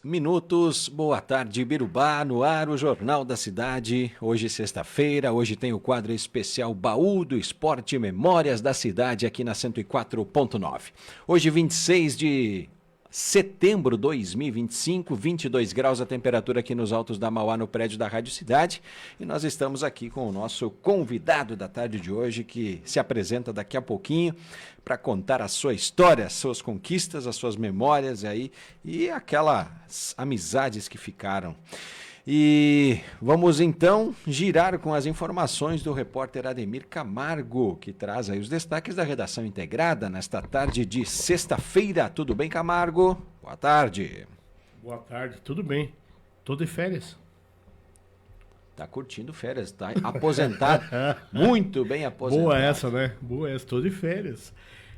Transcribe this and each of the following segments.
minutos. Boa tarde, Birubá, no ar, o Jornal da Cidade. Hoje, sexta-feira, hoje tem o quadro especial Baú do Esporte Memórias da Cidade aqui na 104.9. Hoje, 26 de setembro de 2025, 22 graus a temperatura aqui nos altos da Mauá, no prédio da Rádio Cidade. E nós estamos aqui com o nosso convidado da tarde de hoje, que se apresenta daqui a pouquinho para contar a sua história, as suas conquistas, as suas memórias aí e aquelas amizades que ficaram. E vamos então girar com as informações do repórter Ademir Camargo, que traz aí os destaques da redação integrada nesta tarde de sexta-feira. Tudo bem, Camargo? Boa tarde. Boa tarde, tudo bem. Tô de férias. Tá curtindo férias, tá aposentado. Muito bem aposentado. Boa essa, né? Boa essa, tô de férias.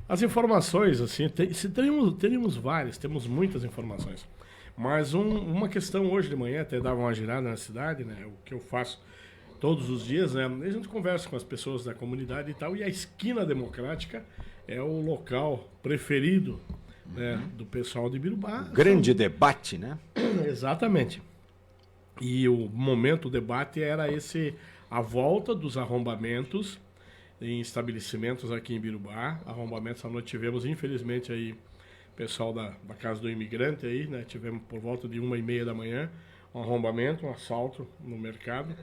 As informações, assim, teríamos várias, temos muitas informações. Mas uma questão hoje de manhã, até dava uma girada na cidade, né? O que eu faço todos os dias, né? A gente conversa com as pessoas da comunidade e tal, e a Esquina Democrática é o local preferido, né, do pessoal de Birubá. Grande debate, né? Exatamente. E o debate era a volta dos arrombamentos em estabelecimentos aqui em Birubá. Arrombamentos, nós tivemos, infelizmente, aí pessoal da Casa do Imigrante aí, né? Tivemos por volta de 1h30 da manhã um arrombamento, um assalto no mercado.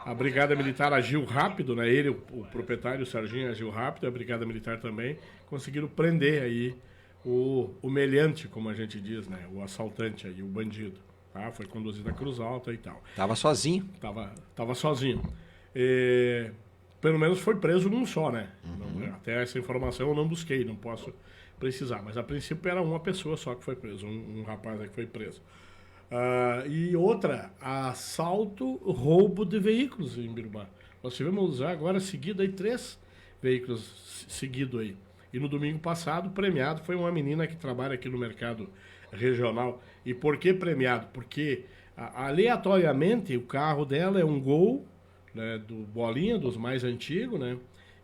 A Brigada Militar agiu rápido, né? Ele, o proprietário, o Serginho, agiu rápido, a Brigada Militar também, conseguiram prender aí o meliante, como a gente diz, né? O assaltante aí, o bandido. Tá? Foi conduzido à Cruz Alta e tal. Tava sozinho? Tava sozinho. Pelo menos foi preso num só, né? Até essa informação eu não busquei, não posso precisar. Mas a princípio era uma pessoa só que foi preso, um rapaz aí que foi preso. E outra, assalto, roubo de veículos em Birubá. Nós tivemos agora seguido aí 3 veículos seguidos aí. E no domingo passado, premiado foi uma menina que trabalha aqui no mercado regional. E por que premiado? Porque aleatoriamente o carro dela é um Gol, né, do Bolinha, dos mais antigos, né?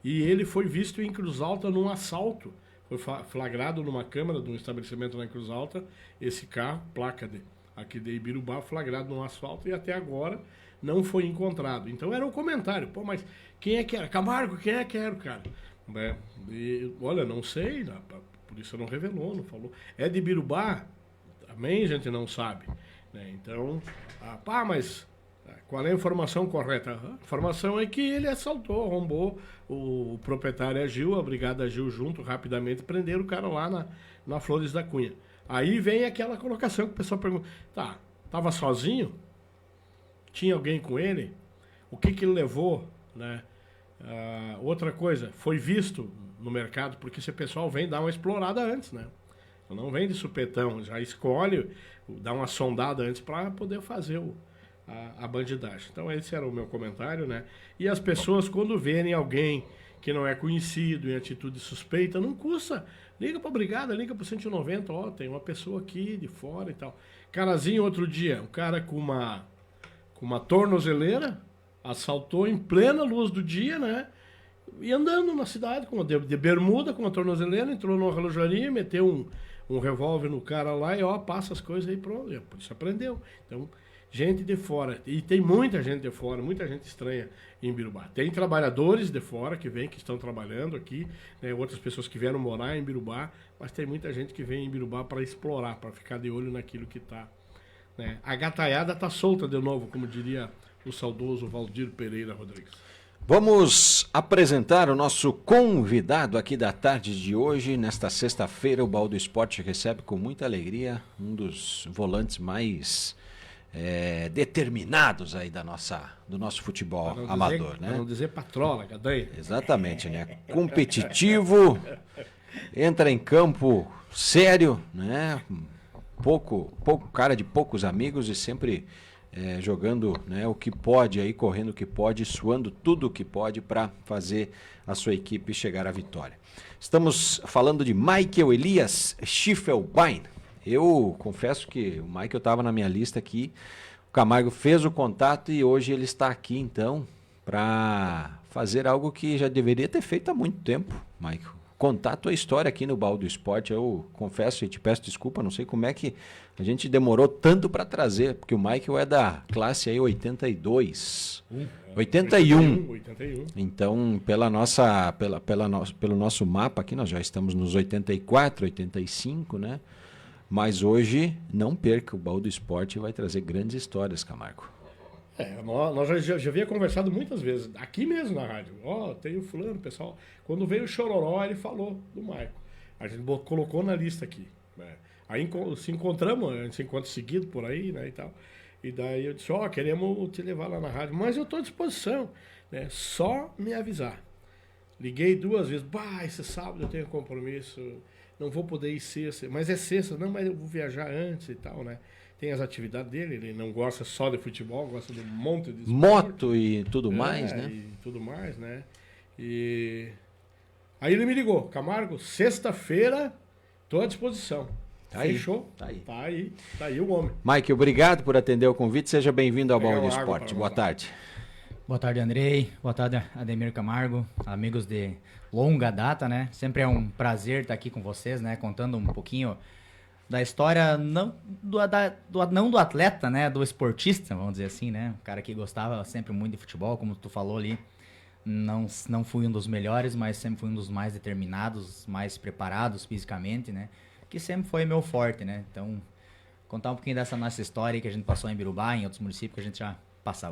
E ele foi visto em Cruz Alta num assalto. Foi flagrado numa câmera de um estabelecimento lá em Cruz Alta, esse carro, placa aqui de Ibirubá, flagrado num asfalto, e até agora não foi encontrado. Então era um comentário, pô, mas quem é que era? Camargo, quem é que era o cara? Olha, não sei, a polícia não revelou, não falou. É de Ibirubá? Também a gente não sabe, né? Então, mas qual é a informação correta? A informação é que ele assaltou, arrombou, o proprietário agiu, a brigada agiu junto, rapidamente prenderam o cara lá na Flores da Cunha. Aí vem aquela colocação que o pessoal pergunta, tava sozinho? Tinha alguém com ele? O que ele levou, né? Outra coisa, foi visto no mercado, porque esse pessoal vem dar uma explorada antes, né? Não vem de supetão, já escolhe, dá uma sondada antes para poder fazer a bandidagem. Então esse era o meu comentário, né? E as pessoas, quando verem alguém que não é conhecido em atitude suspeita, não custa. Liga para a brigada, liga para o 190, tem uma pessoa aqui de fora e tal. Carazinho, outro dia, um cara com uma tornozeleira assaltou em plena luz do dia, né? E andando na cidade de bermuda, com uma tornozeleira, entrou numa relojaria, meteu um revólver no cara lá e passa as coisas aí, pronto. E a polícia prendeu. Então, gente de fora, e tem muita gente de fora, muita gente estranha em Birubá. Tem trabalhadores de fora que vêm, que estão trabalhando aqui, né, outras pessoas que vieram morar em Birubá, mas tem muita gente que vem em Birubá para explorar, para ficar de olho naquilo que está, né? A gataiada está solta de novo, como diria o saudoso Valdir Pereira Rodrigues. Vamos apresentar o nosso convidado aqui da tarde de hoje. Nesta sexta-feira, o Baú do Esporte recebe com muita alegria um dos volantes mais determinados aí do nosso futebol amador, né? Para não dizer patrola, Gadanha. Exatamente, né? Competitivo, entra em campo sério, né? Pouco cara de poucos amigos e sempre jogando, né, o que pode aí, correndo o que pode, suando tudo o que pode para fazer a sua equipe chegar à vitória. Estamos falando de Michael Elias Schiffelbein. Eu confesso que o Michael estava na minha lista aqui, o Camargo fez o contato e hoje ele está aqui então para fazer algo que já deveria ter feito há muito tempo, Michael. contar a tua história aqui no Baú do Esporte. Eu confesso e te peço desculpa, não sei como é que a gente demorou tanto para trazer, porque o Michael é da classe aí 82, 81. 81. Então, pelo nosso mapa aqui, nós já estamos nos 84, 85, né? Mas hoje, não perca, o Baú do Esporte vai trazer grandes histórias, Camargo. Nós já havia conversado muitas vezes, aqui mesmo na rádio. Tem o fulano, pessoal. Quando veio o Chororó, ele falou do Maico. A gente colocou na lista aqui. Né? Aí se encontramos, a gente se encontra seguido por aí, né, e tal. E daí eu disse, queremos te levar lá na rádio, mas eu estou à disposição, né? Só me avisar. Liguei 2 vezes, esse sábado eu tenho compromisso, não vou poder ir sexta, mas é sexta, não, mas eu vou viajar antes e tal, né? Tem as atividades dele, ele não gosta só de futebol, gosta de um monte de esporte. Moto e tudo mais, né? E tudo mais, né? E aí ele me ligou, Camargo, sexta-feira, estou à disposição. Tá Fechou? Aí. Tá aí o homem. Mike, obrigado por atender o convite, seja bem-vindo ao Baú do Esporte. Boa tarde. Boa tarde, Andrei. Boa tarde, Ademir Camargo, amigos de longa data, né? Sempre é um prazer estar aqui com vocês, né? Contando um pouquinho da história, não do atleta, né? Do esportista, vamos dizer assim, né? O cara que gostava sempre muito de futebol, como tu falou ali. Não fui um dos melhores, mas sempre fui um dos mais determinados, mais preparados fisicamente, né? Que sempre foi meu forte, né? Então, contar um pouquinho dessa nossa história que a gente passou em Birubá, em outros municípios que a gente já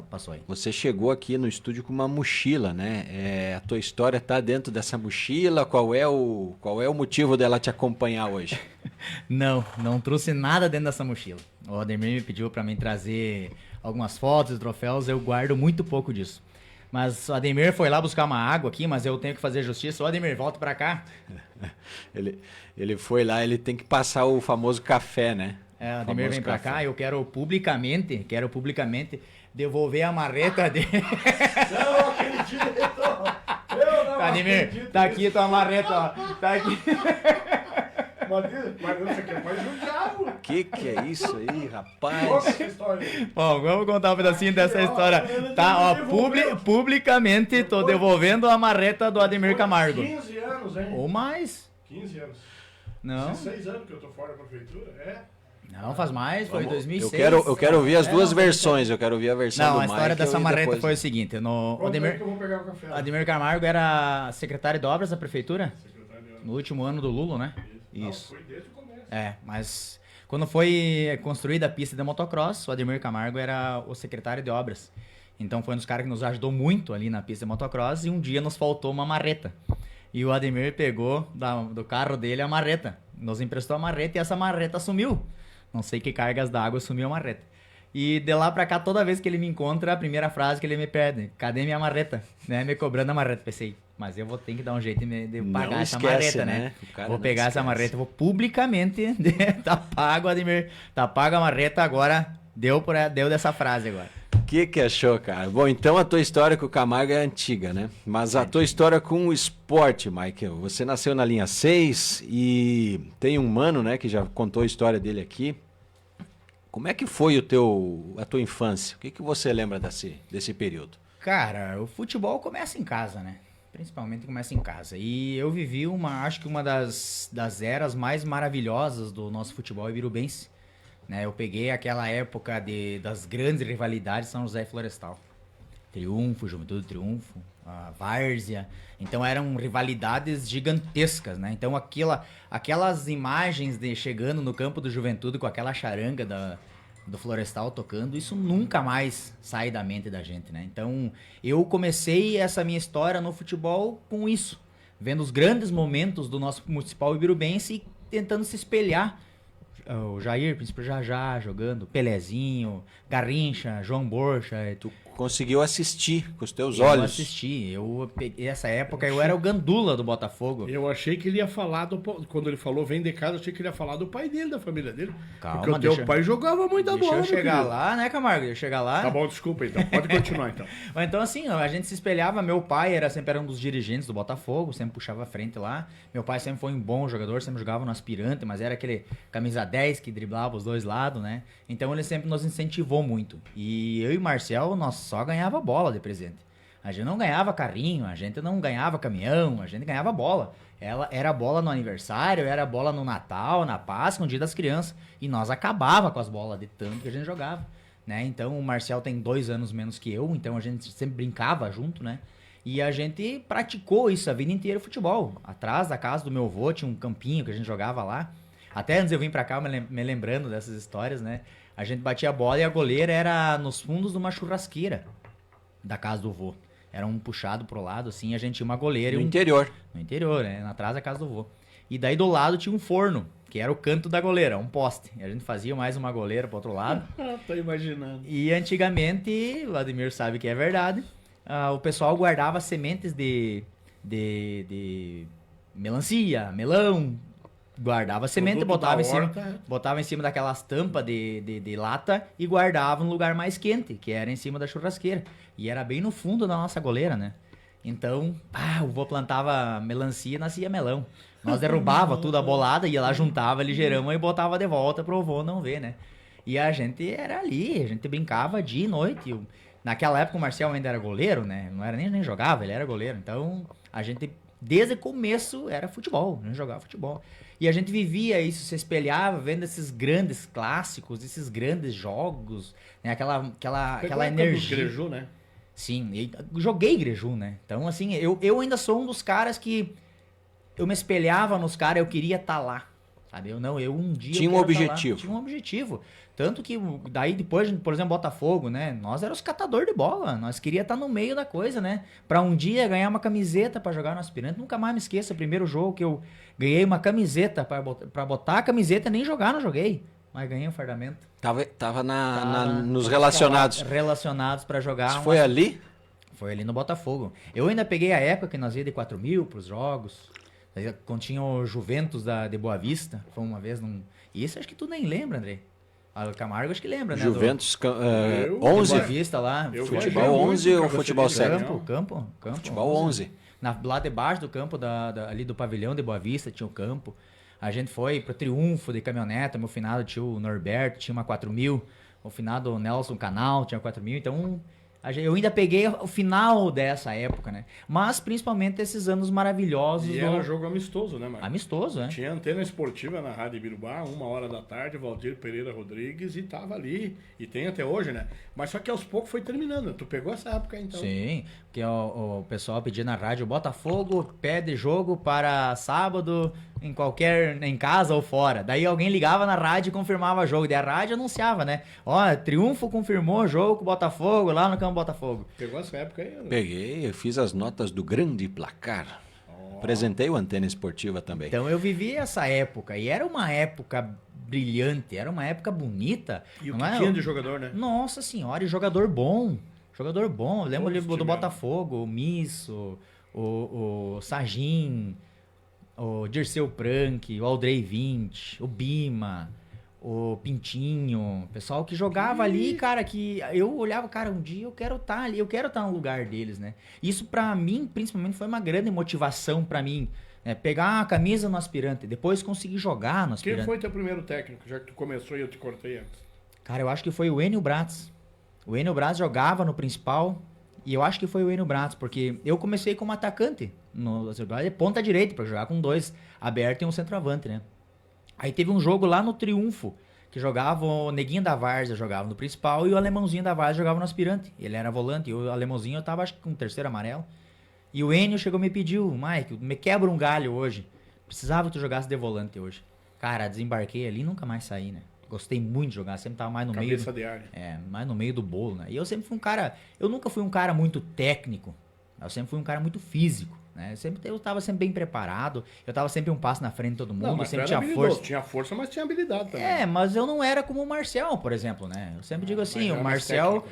passou aí. Você chegou aqui no estúdio com uma mochila, né? A tua história está dentro dessa mochila? Qual é o motivo dela te acompanhar hoje? Não trouxe nada dentro dessa mochila. O Ademir me pediu para mim trazer algumas fotos e troféus, eu guardo muito pouco disso. Mas o Ademir foi lá buscar uma água aqui, mas eu tenho que fazer justiça. Ô Ademir, volta para cá. Ele foi lá, ele tem que passar o famoso café, né? O Ademir vem para cá, eu quero publicamente devolver a marreta dele. Não acredito! Eu não Ademir, tá aqui tua marreta, ó. Tá aqui. Mas você quer mais um diabo? Que é isso aí, rapaz? Conta essa história. Bom, vamos contar um pedacinho dessa história. Tá, publicamente tô devolvendo a marreta do Ademir Camargo. 15 anos, hein? Ou mais. 15 anos. Não. 16 anos que eu tô fora da prefeitura, Não, faz mais, foi em 2006. Eu quero ouvir as duas versões, eu quero ouvir a versão do Não, a Mike. história dessa marreta depois... foi o seguinte, Quanto que eu vou pegar o café? Ademir Camargo era secretário de obras da prefeitura, Secretário de obras. no último ano do Lula, né? Não, Isso. foi desde o começo. Mas quando foi construída a pista de motocross, o Ademir Camargo era o secretário de obras. Então foi um dos caras que nos ajudou muito ali na pista de motocross e um dia nos faltou uma marreta. E o Ademir pegou do carro dele a marreta, nos emprestou a marreta e essa marreta sumiu. Não sei que cargas d'água sumiu a marreta. E de lá pra cá, toda vez que ele me encontra, a primeira frase que ele me pede, cadê minha marreta? Né? Me cobrando a marreta. Pensei, mas eu vou ter que dar um jeito de pagar Não essa esquece, marreta, né? Vou pegar essa esquece. marreta, vou publicamente, tá pago, Ademir, tá pago a marreta, agora deu dessa frase agora. O que achou, cara? Bom, então a tua história com o Camargo é antiga, né? Mas a tua história com o esporte, Michael. Você nasceu na linha 6 e tem um mano, né, que já contou a história dele aqui. Como é que foi a tua infância? O que você lembra desse período? Cara, o futebol começa em casa, né? Principalmente começa em casa. E eu vivi acho que uma das eras mais maravilhosas do nosso futebol ibirubense. Né? Eu peguei aquela época das grandes rivalidades São José e Florestal. Triunfo, Juventude Triunfo, a Várzea. Então eram rivalidades gigantescas, né? Então aquelas imagens de chegando no campo do Juventude com aquela charanga do Florestal tocando, isso nunca mais sai da mente da gente, né? Então eu comecei essa minha história no futebol com isso, vendo os grandes momentos do nosso municipal ibirubense e tentando se espelhar. O Jair, Príncipe Jajá jogando, Pelezinho, Garrincha, João Borja. Tu conseguiu assistir com os teus Eu olhos. assisti. Eu peguei essa época, eu era o gandula do Botafogo. Eu achei que ele ia falar quando ele falou vem de casa, eu achei que ele ia falar do pai dele, da família dele. Calma, porque o teu pai jogava muita Deixa bola. eu chegar querido. lá, né, Camargo? Deixa eu chegar lá. Tá bom, desculpa então. Pode continuar então. Então, assim, a gente se espelhava. Meu pai sempre era um dos dirigentes do Botafogo, sempre puxava a frente lá. Meu pai sempre foi um bom jogador, sempre jogava no aspirante, mas era aquele camisa 10 que driblava os dois lados, né? Então ele sempre nos incentivou muito. E eu e o Marcel, nós só ganhava bola de presente. A gente não ganhava carrinho, a gente não ganhava caminhão, a gente ganhava bola. Ela era bola no aniversário, era bola no Natal, na Páscoa, no Dia das Crianças. E nós acabava com as bolas de tanto que a gente jogava, né? Então o Marcel tem 2 anos menos que eu, então a gente sempre brincava junto, né? E a gente praticou isso a vida inteira, futebol. Atrás da casa do meu avô tinha um campinho que a gente jogava lá. Até antes eu vim pra cá me lembrando dessas histórias, né? A gente batia a bola e a goleira era nos fundos de uma churrasqueira da casa do avô. Era um puxado pro lado, assim, a gente tinha uma goleira. No interior. No interior, né? Atrás da casa do avô. E daí do lado tinha um forno, que era o canto da goleira, um poste. E a gente fazia mais uma goleira pro outro lado. Tô imaginando. E antigamente, o Vladimir sabe que é verdade, o pessoal guardava sementes de melancia, melão, guardava semente, botava em cima daquelas tampas de lata e guardava no lugar mais quente, que era em cima da churrasqueira. E era bem no fundo da nossa goleira, né? Então, o vô plantava melancia e nascia melão. Nós derrubava tudo a bolada, ia lá, juntava ligeirão e botava de volta pro vô não ver, né? E a gente era ali, a gente brincava dia e noite. Naquela época o Marcel ainda era goleiro, né? Não era nem jogava, ele era goleiro. Então, a gente, desde o começo, era futebol, a gente jogava futebol. E a gente vivia isso, se espelhava vendo esses grandes clássicos, esses grandes jogos, né? Aquela energia. Greju, né? Sim, joguei Greju, né? Então, assim, eu ainda sou um dos caras que eu me espelhava nos caras, eu queria estar lá, sabe? Eu um dia... Tinha um objetivo. Tinha um objetivo. Tanto que daí depois, por exemplo, Botafogo, né? Nós éramos catador de bola, nós queríamos estar no meio da coisa, né? Pra um dia ganhar uma camiseta pra jogar no Aspirante. Nunca mais me esqueça, o primeiro jogo que eu ganhei uma camiseta pra botar a camiseta, nem jogar, não joguei. Mas ganhei um fardamento. Tava nos relacionados. Relacionados pra jogar. Isso foi ali? Foi ali no Botafogo. Eu ainda peguei a época que nós ia de 4.000 pros jogos. Quando tinha o Juventus de Boa Vista. Foi uma vez num... Isso acho que tu nem lembra, André. A Camargo acho que lembra, né? Juventus 11. Boa Vista lá. Futebol 11 ou futebol 7? Campo. Futebol 11. Lá debaixo do campo, ali do pavilhão de Boa Vista, tinha o campo. A gente foi pro Triunfo de caminhoneta, meu finado tio Norberto tinha uma 4.000, o finado Nelson Canal tinha 4.000, então eu ainda peguei o final dessa época, né? Mas principalmente esses anos maravilhosos. E era jogo amistoso, né, Marcos? Amistoso, né? Tinha antena esportiva na Rádio Ibirubá, 1h da tarde, Valdir Pereira Rodrigues, e tava ali. E tem até hoje, né? Mas só que aos poucos foi terminando. Tu pegou essa época, então? Sim, porque o pessoal pedia na rádio, Botafogo pede jogo para sábado em casa ou fora. Daí alguém ligava na rádio e confirmava jogo. Daí a rádio anunciava, né? Ó, Triunfo confirmou jogo com o Botafogo lá no campo Botafogo. Pegou essa época aí? Né? Peguei, eu fiz as notas do grande placar. Apresentei o Antena Esportiva também. Então eu vivi essa época e era uma época brilhante, era uma época bonita. E o que tinha de jogador, né? Nossa senhora, e jogador bom. Jogador bom. Eu lembro do Botafogo, o Misso, o Sagin, o Dirceu Prank, o Aldrey 20, o Bima, o Pintinho, pessoal que jogava ali, cara, que eu olhava, cara, um dia eu quero estar ali, eu quero estar no lugar deles, né? Isso pra mim, principalmente, foi uma grande motivação pra mim, né? Pegar a camisa no Aspirante, depois conseguir jogar no Aspirante. Quem foi teu primeiro técnico, já que tu começou e eu te cortei antes? Cara, eu acho que foi o Enio Bratz. O Enio Bratz jogava no principal e eu acho que foi o Enio Bratz, porque eu comecei como atacante no ponta direita, pra jogar com 2 abertos e um centroavante, né? Aí teve um jogo lá no Triunfo, que jogava o Neguinho da Várzea, jogava no principal, e o Alemãozinho da Várzea jogava no Aspirante. Ele era volante, e o Alemãozinho eu tava, acho que com o 3º amarelo. E o Enio chegou e me pediu, Mike, me quebra um galho hoje. Precisava que tu jogasse de volante hoje. Cara, desembarquei ali e nunca mais saí, né? Gostei muito de jogar, sempre tava mais no Cabeça meio... de área. Mais no meio do bolo, né? E eu sempre fui um cara... Eu nunca fui um cara muito técnico, eu sempre fui um cara muito físico. Né? Eu tava sempre bem preparado, eu tava sempre um passo na frente de todo mundo, não, mas sempre tinha força. Tinha força, mas tinha habilidade também. Mas eu não era como o Marcel, por exemplo, né? Eu sempre digo assim, o Marcel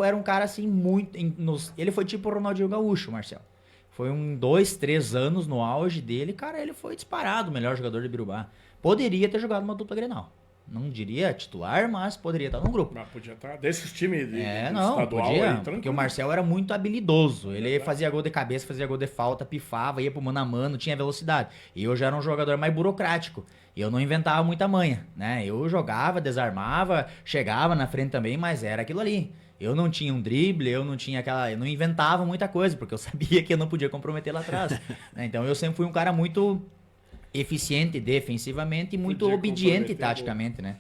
era um cara assim muito... ele foi tipo o Ronaldinho Gaúcho, o Marcel. Foi 2, 3 anos no auge dele, cara, ele foi disparado o melhor jogador de Ibirubá. Poderia ter jogado uma dupla Grenal. Não diria titular, mas poderia estar no grupo. Mas podia estar desses times de Não, estadual podia, aí, porque tranquilo. o Marcel era muito habilidoso. Ele fazia gol de cabeça, fazia gol de falta, pifava, ia pro mano a mano, tinha velocidade. E eu já era um jogador mais burocrático. E eu não inventava muita manha, né? Eu jogava, desarmava, chegava na frente também, mas era aquilo ali. Eu não tinha um drible, eu não inventava muita coisa, porque eu sabia que eu não podia comprometer lá atrás. Né? Então eu sempre fui um cara muito eficiente defensivamente e muito Podia obediente comprometer, taticamente, né?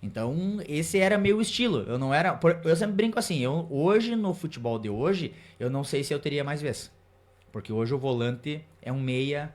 Então, esse era meu estilo. Eu não era. Eu sempre brinco assim, hoje, no futebol de hoje, eu não sei se eu teria mais vez. Porque hoje o volante é um meia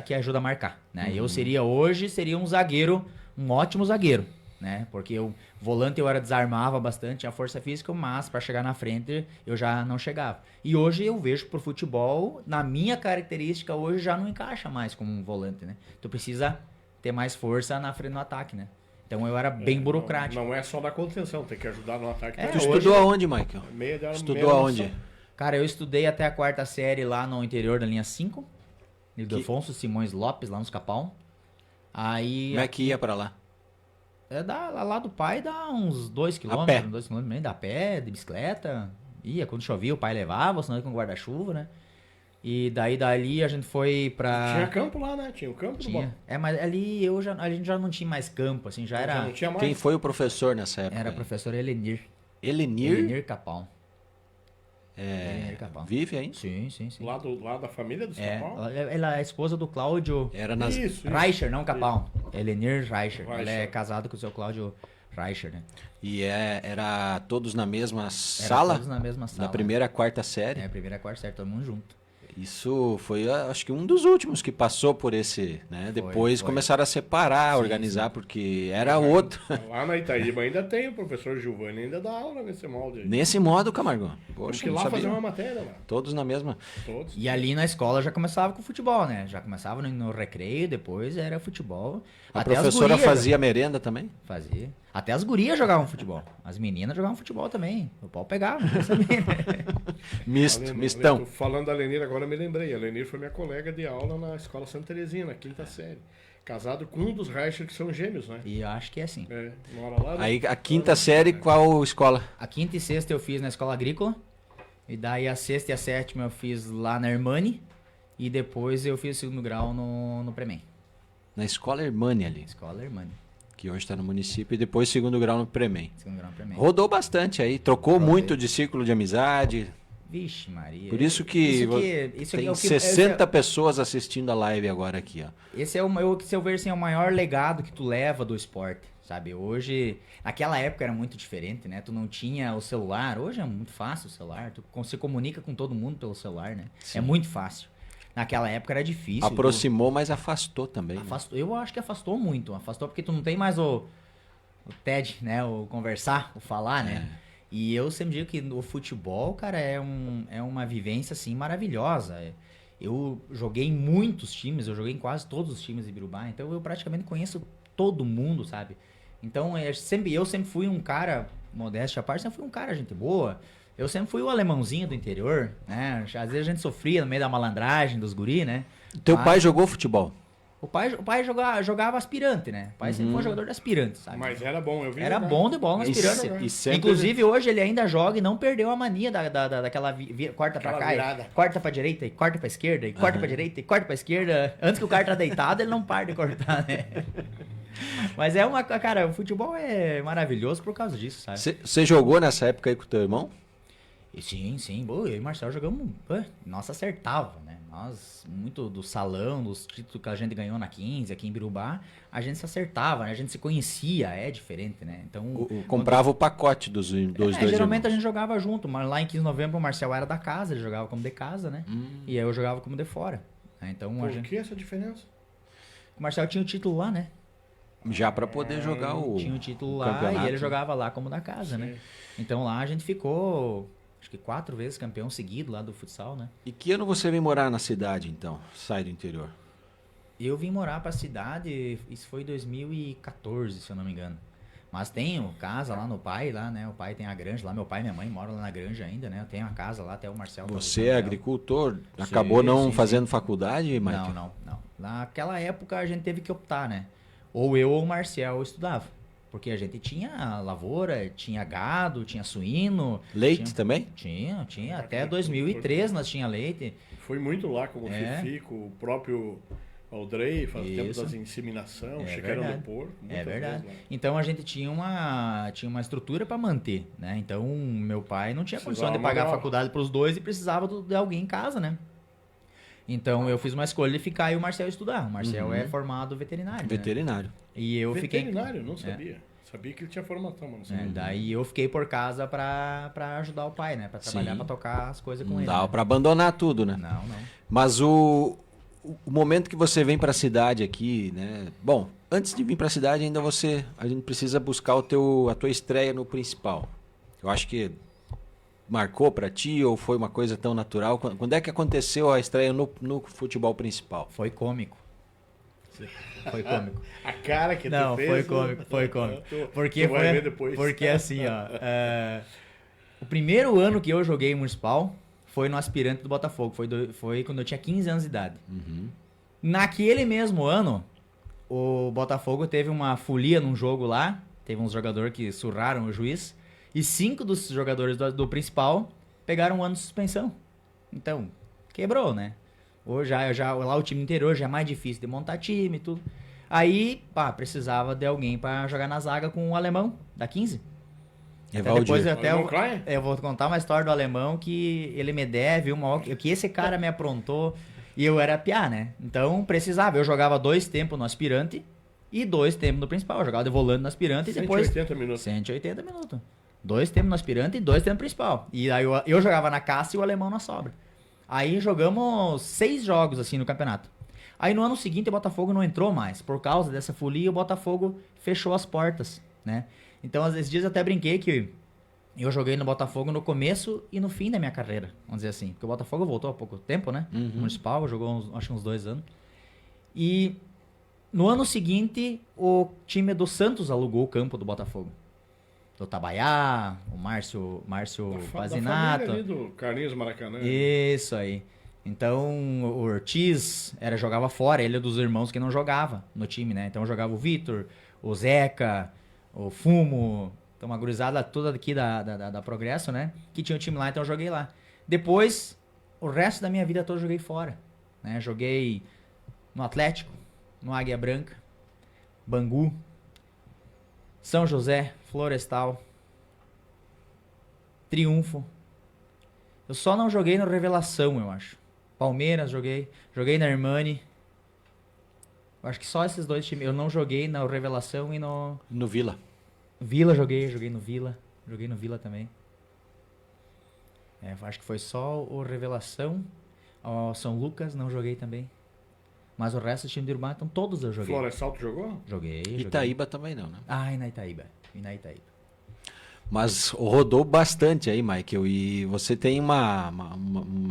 que ajuda a marcar. Né? Eu seria um zagueiro, um ótimo zagueiro. Né? Porque o volante eu desarmava bastante, tinha força física, mas para chegar na frente eu já não chegava. E hoje eu vejo pro futebol, na minha característica, hoje já não encaixa mais como um volante. Né? Tu precisa ter mais força na frente no ataque, né? Então eu era bem burocrático. Não é só da contenção, tem que ajudar no ataque. É, Tu também. estudou aonde, Michael? Meia Estudou aonde? Cara, eu estudei até a 4ª série lá no interior da linha 5, do Afonso Simões Lopes, lá nos Capão. Aí. Como é que ia pra lá? Lá do pai dá uns 2 pé. quilômetros, 2 quilômetros, nem dá a pé, de bicicleta. Ia, quando chovia, o pai levava, senão ia com guarda-chuva, né? E dali a gente foi pra. Tinha campo lá, né? Tinha o campo do Tinha. bom. Mas ali a gente já não tinha mais campo, assim, já Já era. não tinha mais. Quem foi o professor nessa época? Era professor Elenir. Elenir? Capão. Elenir Capão. Vive ainda? Sim. Lá da família do É, Capão? ela é a esposa do Cláudio Era nas... Isso. Reicher, não Capão. Elenir Reicher. Reicher. Ela é casada com o seu Cláudio Reicher, né? E era todos na mesma Era sala? todos na mesma sala. Da primeira à 4ª série? É, primeira, quarta, certo, todo mundo junto. Isso foi, acho que um dos últimos que passou por esse, né? Depois foi. começaram a separar, a organizar, porque era outro. Lá na Itaíba ainda tem o professor Giovanni, ainda dá aula nesse molde aí. Nesse modo, Camargo. Poxa, Porque não lá sabia. fazer uma matéria lá. Todos na mesma. Todos. E ali na escola já começava com futebol, né? Já começava no recreio, depois era futebol. A Até as professora gurias fazia merenda também? Fazia. Até as gurias jogavam futebol. As meninas jogavam futebol também. O pau pegava, não sabia, né? Mistão. Falando da Lenir, agora eu me lembrei. A Lenir foi minha colega de aula na Escola Santa Terezinha, na 5ª série. Casado com um dos Reicher, que são gêmeos, né? E eu acho que é assim. É, mora lá. Aí a 5ª série, qual escola? A 5ª e 6ª eu fiz na escola agrícola. E daí a 6ª e a 7ª eu fiz lá na Hermani. E depois eu fiz o 2º grau no Premem. Na escola Hermânia ali, Escola Hermani. que hoje está no município, e depois 2º grau no Premem. 2º grau no Premem. Rodou bastante aí, trocou Rodei. muito de círculo de amizade. Vixe, Maria. Por isso que isso tem é o que 60 pessoas assistindo a live agora aqui, ó. Esse é se eu ver assim, é o maior legado que tu leva do esporte, sabe? Hoje, naquela época era muito diferente, né? Tu não tinha o celular, hoje é muito fácil o celular, tu se comunica com todo mundo pelo celular, né? Sim. É muito fácil. Naquela época era difícil. Aproximou, mas afastou também. né? Eu acho que afastou muito, afastou porque tu não tem mais o TED, né? O conversar, o falar, né? E eu sempre digo que o futebol, cara, é uma vivência, assim, maravilhosa. Eu joguei em muitos times, eu joguei em quase todos os times de Birubá, então eu praticamente conheço todo mundo, sabe? Então, eu sempre fui um cara, modéstia à parte, sempre fui um cara gente boa. Eu sempre fui o alemãozinho do interior, né? Às vezes a gente sofria no meio da malandragem dos guri, né? Teu Mas pai jogou futebol? O pai jogava aspirante, né? O pai sempre foi um jogador de aspirante, sabe? Mas era bom, eu vi. Era jogar. bom de bola no E aspirante. se- e sempre- Inclusive, hoje ele ainda joga e não perdeu a mania daquela corta pra Aquela cá, virada. e corta pra direita, e corta pra esquerda, e corta pra direita, e corta pra esquerda. Antes que o cara tá deitado, ele não para de cortar, né? Mas cara, o futebol é maravilhoso por causa disso, sabe? Você jogou nessa época aí com o teu irmão? E sim. Pô, eu e o Marcelo jogamos. Nossa, acertava, né? Nós, muito do salão, dos títulos que a gente ganhou na 15, aqui em Birubá, a gente se acertava, né? A gente se conhecia, é diferente, né? Então. Comprava o pacote dos dois Geralmente a irmãos. gente jogava junto, mas lá em 15 de novembro o Marcelo era da casa, ele jogava como de casa, né? E aí eu jogava como de fora. Né? Então Por que essa diferença? o Marcelo tinha o título lá, né? Já para poder jogar o Tinha o título o lá campeonato. e ele jogava lá como da casa, né? Então lá a gente ficou, acho que 4 vezes campeão seguido lá do futsal, né? E que ano você veio morar na cidade, então? Sai do interior. Eu vim morar pra cidade, isso foi em 2014, se eu não me engano. Mas tenho casa lá no pai, lá, né? O pai tem a granja lá, meu pai e minha mãe moram lá na granja ainda, né? Eu tenho a casa lá, até o Marcelo. Você é agricultor, acabou não fazendo faculdade, Mike? Não. Naquela época a gente teve que optar, né? ou eu ou o Marcel estudava. Porque a gente tinha lavoura, tinha gado, tinha suíno. Leite também? Tinha. Até 2003 nós tinha leite. Foi muito lá com o É. Fifico, o próprio Aldrey, faz tempo Isso. das inseminação, É Chiqueirão verdade. do Porco. É muitas verdade. vezes lá. Então a gente tinha uma estrutura para manter, né? Então meu pai não tinha condição de Precisava pagar a uma- faculdade para os dois e precisava de alguém em casa, né? Então eu fiz uma escolha de ficar e o Marcel estudar. O Marcel é formado veterinário, né? Veterinário. E eu fiquei. Veterinário, não sabia. Sabia que ele tinha formação, mas não sabia. Daí eu fiquei por casa pra ajudar o pai, né? Pra trabalhar, Sim. pra tocar as coisas com Não ele. dava né? pra abandonar tudo, né? Não. Mas o momento que você vem pra cidade aqui, né? Bom, antes de vir pra cidade, ainda a gente precisa buscar a tua estreia no principal. Eu acho que marcou pra ti ou foi uma coisa tão natural? Quando é que aconteceu a estreia no futebol principal? Foi cômico. Foi cômico. A cara que Não, tu fez... foi cômico. Porque tu vai foi, ver depois. porque assim, ó, o primeiro ano que eu joguei municipal foi no aspirante do Botafogo, foi quando eu tinha 15 anos de idade. Naquele mesmo ano, o Botafogo teve uma folia num jogo lá, teve uns jogadores que surraram o juiz, e 5 dos jogadores do principal pegaram um ano de suspensão. Então, quebrou, né? Hoje lá o time interior já é mais difícil de montar time e tudo. Aí, precisava de alguém pra jogar na zaga com o alemão, da 15. Evaldir. Depois Alemão Klein? eu vou contar uma história do alemão que ele me deve, que esse cara me aprontou e eu era piá, né? Então precisava, eu jogava 2 tempos no aspirante e 2 tempos no principal. Eu jogava de volante no aspirante e depois... 180 minutos. 180 minutos. 2 tempos no aspirante e 2 tempos no principal. E aí eu jogava na caça e o alemão na sobra. Aí jogamos 6 jogos assim no campeonato. Aí no ano seguinte o Botafogo não entrou mais. Por causa dessa folia, o Botafogo fechou as portas, né? Então, esses dias eu até brinquei que eu joguei no Botafogo no começo e no fim da minha carreira, vamos dizer assim. Porque o Botafogo voltou há pouco tempo, né? Municipal, jogou acho uns 2 anos. E no ano seguinte, o time do Santos alugou o campo do Botafogo. Do Tabaiá, o Márcio Da Pazinato. família ali do Carlinhos Maracanã. Isso aí. Então, o Ortiz jogava fora, ele é dos irmãos que não jogava no time, né? Então jogava o Vitor, o Zeca, o Fumo, então uma gurizada toda aqui da Progresso, né? Que tinha o time lá, então eu joguei lá. Depois, o resto da minha vida toda eu joguei fora, né? Joguei no Atlético, no Águia Branca, Bangu, São José, Florestal, Triunfo. Eu só não joguei no Revelação, eu acho. Palmeiras joguei na Hermani. Eu acho que só esses 2 times. Eu não joguei na Revelação e no No Vila. Vila, joguei no Vila. Joguei no Vila também. Acho que foi só o Revelação. O São Lucas não joguei também. Mas o resto do time de Urbana, então todos eu joguei. Florestal, tu jogou? Joguei. Itaíba também não, né? Ah, e na Itaíba. Mas rodou bastante aí, Michael, e você tem uma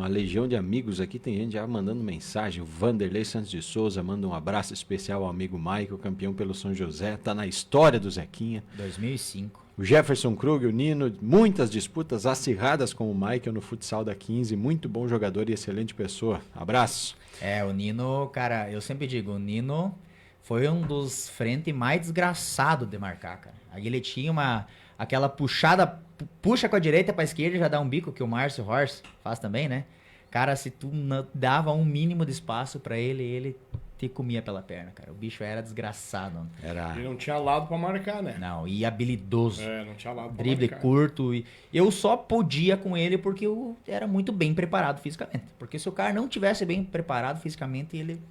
legião de amigos aqui, tem gente já mandando mensagem. O Vanderlei Santos de Souza manda um abraço especial ao amigo Michael, campeão pelo São José, tá na história do Zequinha. 2005. O Jefferson Krug, o Nino, muitas disputas acirradas com o Michael no futsal da 15, muito bom jogador e excelente pessoa. Abraço. O Nino, cara, eu sempre digo, o Nino foi um dos frente mais desgraçados de marcar, cara. Aí ele tinha aquela puxada, puxa com a direita pra esquerda e já dá um bico, que o Márcio Horst faz também, né? Cara, se tu não dava um mínimo de espaço pra ele te comia pela perna, cara. O bicho era desgraçado. E não tinha lado pra marcar, né? Não, e habilidoso. Não tinha lado pra Drible marcar. curto. E eu só podia com ele porque eu era muito bem preparado fisicamente. Porque se o cara não tivesse bem preparado fisicamente, ele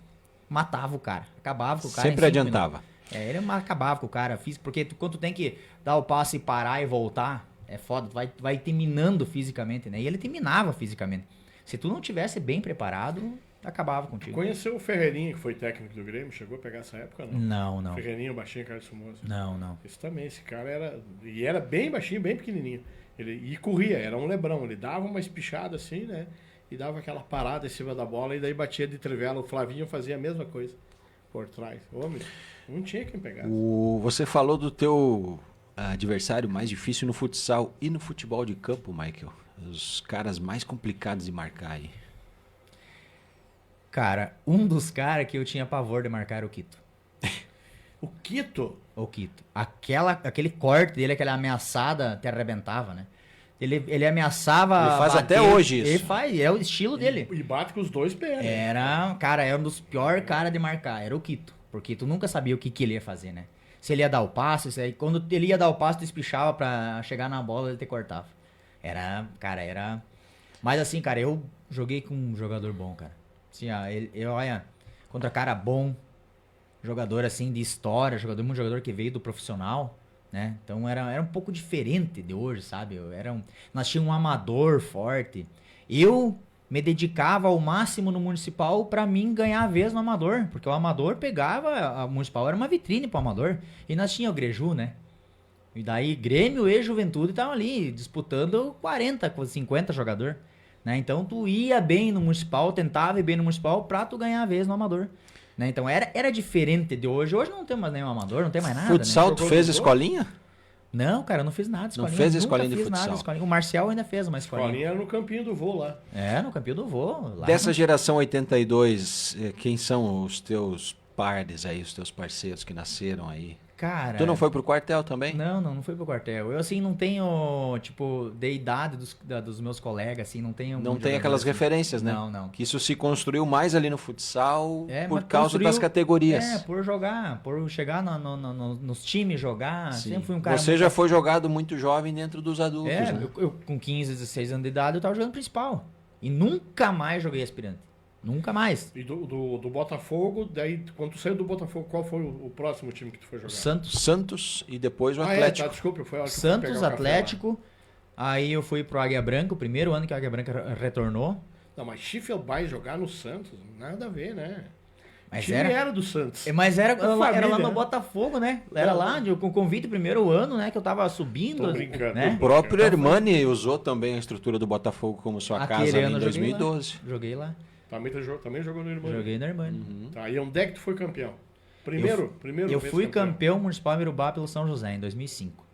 matava o cara. Acabava com o cara. Sempre em 5 adiantava. minutos. Ele acabava com o cara físico. Porque quando tu tem que dar o passe e parar e voltar, é foda. Tu vai te minando fisicamente, né? E ele te minava fisicamente. Se tu não tivesse bem preparado, acabava contigo. Conheceu o Ferreirinha, que foi técnico do Grêmio? Chegou a pegar essa época, não? Não. Ferreirinha, baixinho, cara de Sumoso. Não. Esse também, esse cara era... E era bem baixinho, bem pequenininho. E corria, era um lebrão. Ele dava uma espichada assim, né? E dava aquela parada em cima da bola e daí batia de trivela. O Flavinho fazia a mesma coisa por trás. Homem, não tinha quem pegasse. Você falou do teu adversário mais difícil no futsal e no futebol de campo, Michael. Os caras mais complicados de marcar aí. Cara, um dos caras que eu tinha pavor de marcar era o Quito. O Quito? O Quito. Aquele corte dele, aquela ameaçada, te arrebentava, né? Ele ameaçava. Ele faz bater, até hoje isso. Ele faz, é o estilo dele. E bate com os dois pés. né? Era um dos piores caras de marcar, era o Quito. Porque tu nunca sabia o que ele ia fazer, né? Se ele ia dar o passe, quando ele ia dar o passe, tu espichava pra chegar na bola, ele te cortava. Era. Mas assim, cara, eu joguei com um jogador bom, cara. Assim, olha, contra cara bom, jogador assim de história, muito jogador que veio do profissional, né? Então era um pouco diferente de hoje, sabe? Nós tínhamos um amador forte. Eu me dedicava ao máximo no municipal pra mim ganhar a vez no amador, porque o amador pegava, a municipal era uma vitrine pro amador. E nós tínhamos o Greju, né? E daí Grêmio e Juventude estavam ali disputando 40, 50 jogador, né? Então tu ia bem no municipal, tentava ir bem no municipal pra tu ganhar a vez no amador. Né? Então era diferente de hoje. Hoje não tem mais nenhum amador, não tem mais nada. Futsal, né? tu fez escolinha? Não, cara, eu não fiz nada. Não fez escolinha de fiz futsal? Nada, escolinha. O Marcial ainda fez uma escolinha. Escolinha era no Campinho do Vô lá. No Campinho do Vô. Lá Dessa geração 82, quem são os teus pares aí, os teus parceiros que nasceram aí? Cara... Tu não foi pro quartel também? Não fui pro quartel. Eu, assim, não tenho, tipo, de idade dos meus colegas, assim, não tenho... Não muito tem jogador aquelas assim. referências, né? Não. Que isso se construiu mais ali no futsal por Mas causa das categorias. por jogar, por chegar nos times, jogar. Sim. Sempre fui um cara... Você já foi jogado muito jovem dentro dos adultos, né? eu com 15, 16 anos de idade, eu tava jogando principal. E nunca mais joguei aspirante. Nunca mais. E do Botafogo, daí, quando tu saiu do Botafogo, qual foi o próximo time que tu foi jogar? Santos e depois o Atlético. Desculpa, foi a hora que eu fui Santos, pegar o café Atlético. Aí eu fui pro Águia Branca, o primeiro ano que a Águia Branca retornou. lá. Não, mas Schiffelbein jogar no Santos, nada a ver, né? Mas o time era do Santos. Mas era lá família, no né? Botafogo, né? Era lá, com convite primeiro ano, né? Que eu tava subindo. Tô brincando. Né? O próprio Hermani usou também a estrutura do Botafogo como sua Aquele casa ali ano em eu joguei lá. 2012. Joguei lá. Também jogou no Irmão. Joguei na Irmã. Tá, e onde é que tu foi campeão? Primeiro Eu vez fui campeão municipal em Mirubá pelo São José em 2005.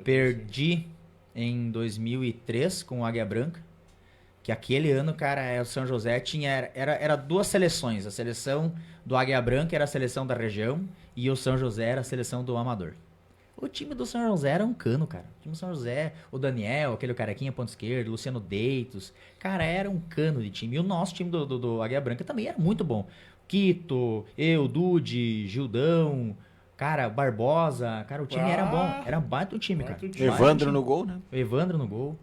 Perdi em 2003 com o Águia Branca. Que aquele ano, cara, o São José era duas seleções. A seleção do Águia Branca era a seleção da região e o São José era a seleção do Amador. O time do São José era um cano, cara. O time do São José, o Daniel, aquele carequinha ponto esquerdo, Luciano Deitos. Cara, era um cano de time. E o nosso time do Águia Branca também era muito bom. Quito, eu, Dude, Gildão, cara, Barbosa. Cara, o time era bom. Era baita o time, cara. baita o time. Evandro no gol, né? O Evandro no gol.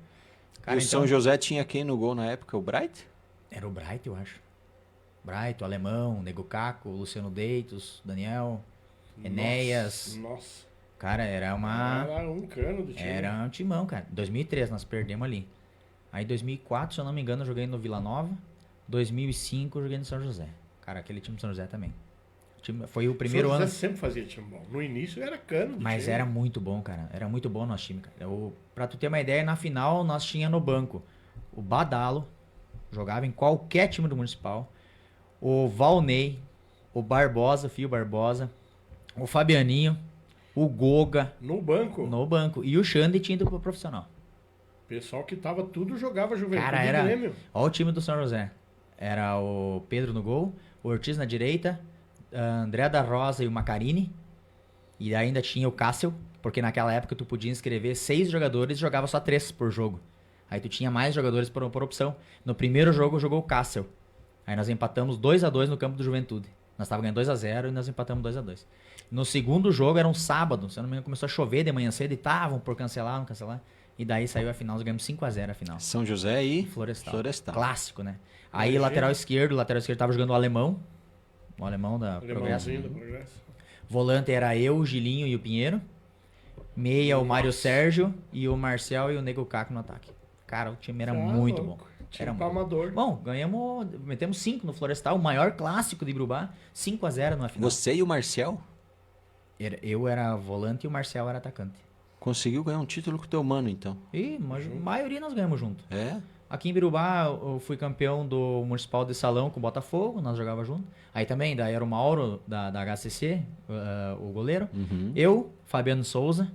Cara, E o São José tinha quem no gol na época? O Bright? Era o Bright, eu acho. Bright, o Alemão, o Nego Caco, o Luciano Deitos, Daniel, Enéas. Nossa. Cara, era um cano de time. Era um timão, cara. 2003 nós perdemos ali. Aí 2004, se eu não me engano, eu joguei no Vila Nova. 2005 eu joguei no São José. Cara, aquele time do São José também. Foi o primeiro São ano. José sempre fazia time bom. No início era cano de Mas time. era muito bom, cara. Era muito bom o nosso time, cara. Pra tu ter uma ideia, na final nós tinha no banco o Badalo, jogava em qualquer time do Municipal. O Valnei, o Barbosa, Fio Barbosa, o Fabianinho, o Goga No banco, no banco. E o Xande tinha ido pro profissional. o pessoal que tava tudo jogava Juventude Cara, e era. Grêmio. Olha o time do São José. Era o Pedro no gol, o Ortiz na direita, a André da Rosa e o Macarini. E ainda tinha o Cássio, porque naquela época tu podia inscrever 6 jogadores e jogava só 3 por jogo. Aí tu tinha mais jogadores por opção. No primeiro jogo jogou o Cássio. Aí nós empatamos 2-2 no campo do Juventude. Nós estávamos ganhando 2-0 e nós empatamos 2-2. No segundo jogo era um sábado, se eu não me engano, começou a chover de manhã cedo e estavam por cancelar, não cancelar. E daí saiu a final, nós ganhamos 5-0 a final. São José e Florestal. Florestal. Clássico, né? Aí lateral esquerdo tava jogando o Alemão. O Alemão da Progresso. Alemãozinho do Progresso. Volante era eu, o Gilinho e o Pinheiro. Meia o Mário Sérgio e o Marcel e o Nego Caco no ataque. Cara, o time era muito louco. bom. Time Era pra muito amador. bom. Metemos 5 no Florestal, o maior clássico de Brubá. 5-0 na final. Você e o Marcel Eu era volante e o Marcel era atacante. conseguiu ganhar um título com o teu mano, então. E a maioria nós ganhamos junto. É? Aqui em Birubá eu fui campeão do Municipal de Salão com o Botafogo, nós jogávamos junto. Aí também, daí era o Mauro da HCC, o goleiro. Eu, Fabiano Souza,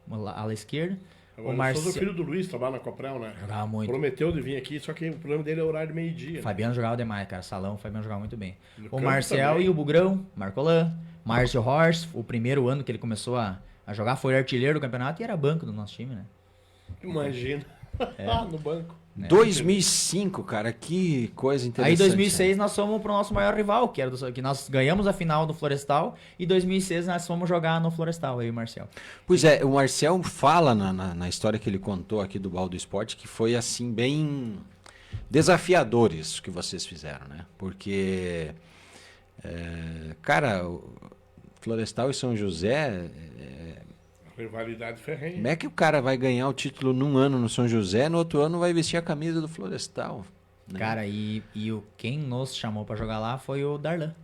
ala esquerda. Agora, O eu sou do Marcel filho do Luiz, trabalha na Coprel, né? jogava muito. Prometeu de vir aqui, só que o problema dele é o horário de meio-dia. Fabiano jogava demais, cara. Salão, o Fabiano jogava muito bem. No O campo Marcel também. e o Bugrão, Marcolan, Márcio Horst, o primeiro ano que ele começou a jogar, foi artilheiro do campeonato e era banco do nosso time, né? Imagina. No banco. 2005, cara, que coisa interessante. Aí, em 2006, nós fomos pro nosso maior rival, que nós ganhamos a final do Florestal, e em 2006 nós fomos jogar no Florestal, eu e o Marcel. Pois é, o Marcel fala na história que ele contou aqui do Baldo Esporte que foi, assim, bem desafiador isso que vocês fizeram, né? Porque, cara, o Florestal e São José... Rivalidade ferrenha. Como é que o cara vai ganhar o título num ano no São José, no outro ano vai vestir a camisa do Florestal? Né? Cara, quem nos chamou pra jogar lá foi o Darlan.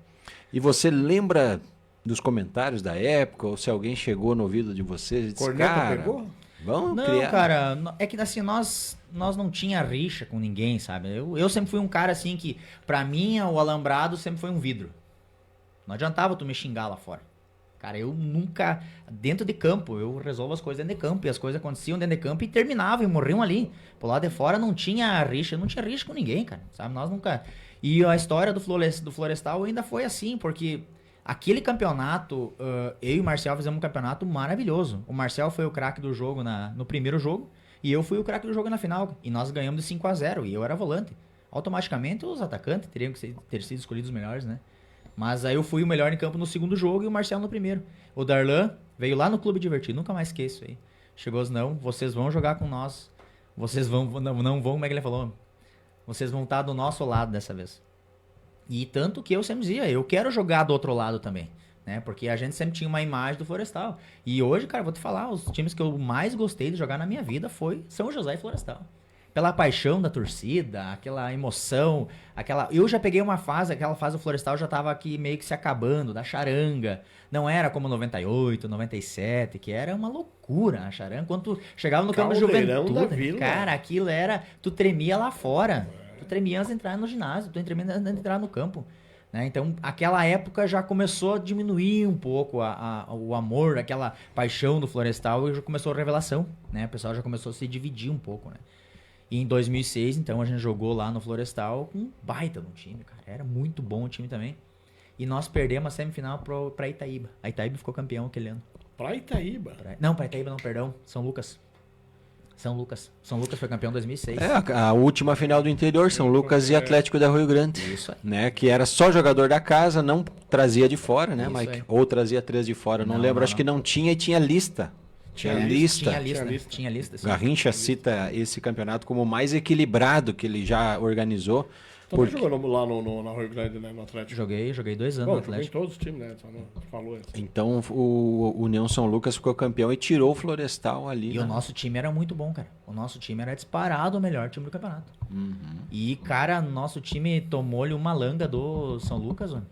E você lembra dos comentários da época, ou se alguém chegou no ouvido de vocês e disse, Corneta cara, pegou? vamos Não, criar... cara, é que assim, nós não tinha rixa com ninguém, sabe? Eu sempre fui um cara assim que, pra mim, o alambrado sempre foi um vidro. Não adiantava tu me xingar lá fora. Cara, eu nunca, dentro de campo, eu resolvo as coisas dentro de campo, e as coisas aconteciam dentro de campo e terminavam, e morriam ali. Pro lado de fora não tinha rixa com ninguém, cara, sabe? Nós nunca... E a história do Florestal ainda foi assim, porque aquele campeonato, eu e o Marcel fizemos um campeonato maravilhoso. O Marcel foi o craque do jogo no primeiro jogo, e eu fui o craque do jogo na final, e nós ganhamos de 5-0, e eu era volante. Automaticamente os atacantes teriam que ter sido escolhidos os melhores, né? Mas aí eu fui o melhor em campo no segundo jogo e o Marcelo no primeiro. O Darlan veio lá no Clube Divertido, nunca mais esqueço aí. Chegou assim, não, vocês vão jogar com nós. Vocês não vão, como é que ele falou? Vocês vão estar do nosso lado dessa vez. E tanto que eu sempre dizia, eu quero jogar do outro lado também. Né? Porque a gente sempre tinha uma imagem do Florestal. E hoje, cara, vou te falar, os times que eu mais gostei de jogar na minha vida foi São José e Florestal. Pela paixão da torcida, aquela emoção, eu já peguei uma fase, aquela fase do Florestal já tava aqui meio que se acabando, da charanga. Não era como 98, 97, que era uma loucura a charanga. Quando tu chegava no campo de juventude, cara, aquilo era... Tu tremia lá fora. Tu tremia antes de entrar no ginásio, tu tremia antes de entrar no campo. Né? Então, aquela época já começou a diminuir um pouco o amor, aquela paixão do Florestal, e já começou a revelação. Né? O pessoal já começou a se dividir um pouco, né? E em 2006, então, a gente jogou lá no Florestal com um baita no time, cara. Era muito bom o time também. E nós perdemos a semifinal pra Itaíba. A Itaíba ficou campeão aquele ano. Pra Itaíba? Não, pra Itaíba não, perdão. São Lucas. São Lucas foi campeão em 2006. A última final do interior, São Lucas e Atlético da Rio Grande. Isso aí. Né? Que era só jogador da casa, não trazia de fora, né, Isso Mike? aí. Ou trazia 3 de fora, não lembro. Acho que não tinha e tinha lista. Tinha lista. Tinha lista, sim. Garrincha cita esse campeonato como o mais equilibrado que ele já organizou. Então você jogou lá na Rio Grande, né, no Atlético? Joguei 2 anos no Atlético. Joguei em todos os times, né? Só não falou assim. Então o União São Lucas ficou campeão e tirou o Florestal ali. E o nosso time era muito bom, cara. O nosso time era disparado o melhor time do campeonato. E, cara, nosso time tomou-lhe uma langa do São Lucas, mano.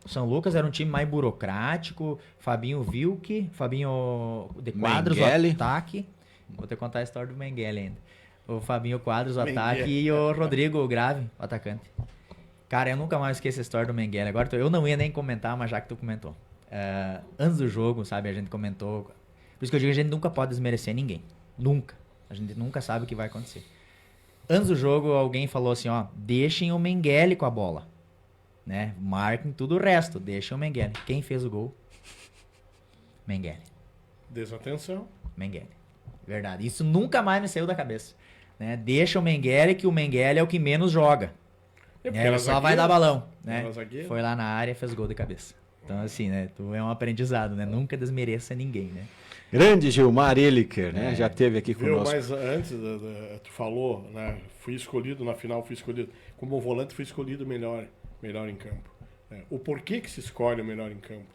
São Lucas era um time mais burocrático, Fabinho Vilke, Fabinho de Quadros, o ataque. Vou te contar a história do Mengele ainda. O Fabinho Quadros, o ataque, e o Rodrigo Grave, o atacante. Cara, eu nunca mais esqueço a história do Mengele. Agora, eu não ia nem comentar, mas já que tu comentou. Antes do jogo, sabe, a gente comentou. Por isso que eu digo que a gente nunca pode desmerecer ninguém. Nunca. A gente nunca sabe o que vai acontecer. Antes do jogo, alguém falou assim, ó, deixem o Mengele com a bola. Né? Marquem tudo o resto, deixem o Mengele. Quem fez o gol? Mengele. Desatenção. Mengele. Verdade. Isso nunca mais me saiu da cabeça. Né? Deixa o Mengele, que o Mengele é o que menos joga. Ele só vai dar balão. Né? Foi lá na área e fez gol de cabeça. Então, assim, né? Tu é um aprendizado, né? Nunca desmereça ninguém, né? Grande Gilmar Eliker, né? Já esteve aqui conosco. Mas antes, tu falou, né? Fui escolhido na final, como volante, fui escolhido melhor em campo. O porquê que se escolhe o melhor em campo?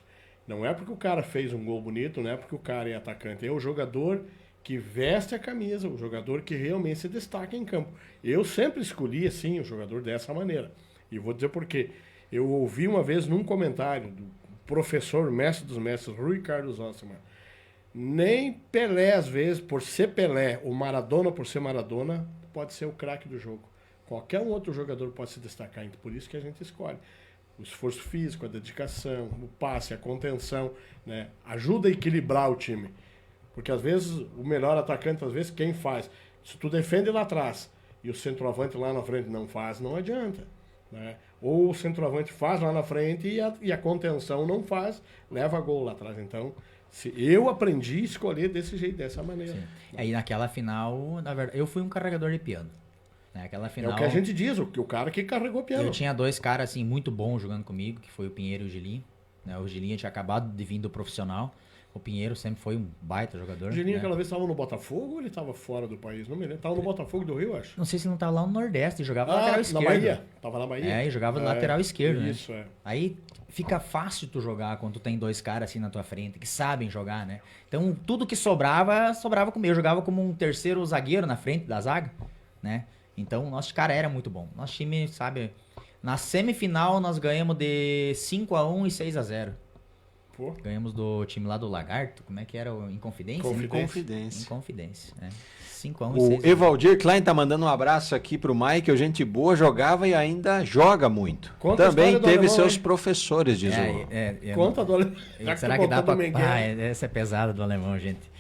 Não é porque o cara fez um gol bonito, não é porque o cara é atacante, é o jogador que veste a camisa, o jogador que realmente se destaca em campo. Eu sempre escolhi, assim, o jogador dessa maneira. E vou dizer por quê. Eu ouvi uma vez num comentário do professor, mestre dos mestres, Rui Carlos Osterman, nem Pelé, às vezes, por ser Pelé, ou Maradona por ser Maradona, pode ser o craque do jogo. Qualquer um outro jogador pode se destacar, então por isso que a gente escolhe. O esforço físico, a dedicação, o passe, a contenção, né? Ajuda a equilibrar o time. Porque às vezes o melhor atacante, às vezes quem faz? Se tu defende lá atrás e o centroavante lá na frente não faz, não adianta. Né? ou o centroavante faz lá na frente e a contenção não faz, leva gol lá atrás. Então, eu aprendi a escolher desse jeito, dessa maneira. Sim. Aí naquela final, na verdade, eu fui um carregador de piano. Naquela final, É o que a gente diz, o cara que carregou piano. eu tinha 2 caras assim muito bons jogando comigo, que foi o Pinheiro e o Gilinho. Né? O Gilinho tinha acabado de vir do profissional. O Pinheiro sempre foi um baita jogador. O Geninho né? aquela vez estava no Botafogo ou ele estava fora do país? Não me lembro. Estava no Botafogo do Rio, acho. Não sei se não tava lá no Nordeste, jogava lateral na esquerdo. Bahia. Tava na Bahia. É, e jogava lateral esquerdo, né? Isso, é. Aí fica fácil tu jogar quando tu tem 2 caras assim na tua frente, que sabem jogar, né? Então tudo que sobrava comigo. Eu jogava como um terceiro zagueiro na frente da zaga, né? Então o nosso cara era muito bom. Nosso time, sabe... Na semifinal nós ganhamos de 5-1 e 6-0. Pô. Ganhamos do time lá do Lagarto, como é que era? Inconfidência? Confidência. Inconfidência, né? 5-1 e O 6-0. Evaldir Klein tá mandando um abraço aqui pro Michael, gente boa, jogava e ainda joga muito. Conta a Também história do teve alemão, seus hein? professores, diz o... Conta do alemão. Já Será tu que dá contou pra... do Miguel. Essa é pesada do alemão, gente.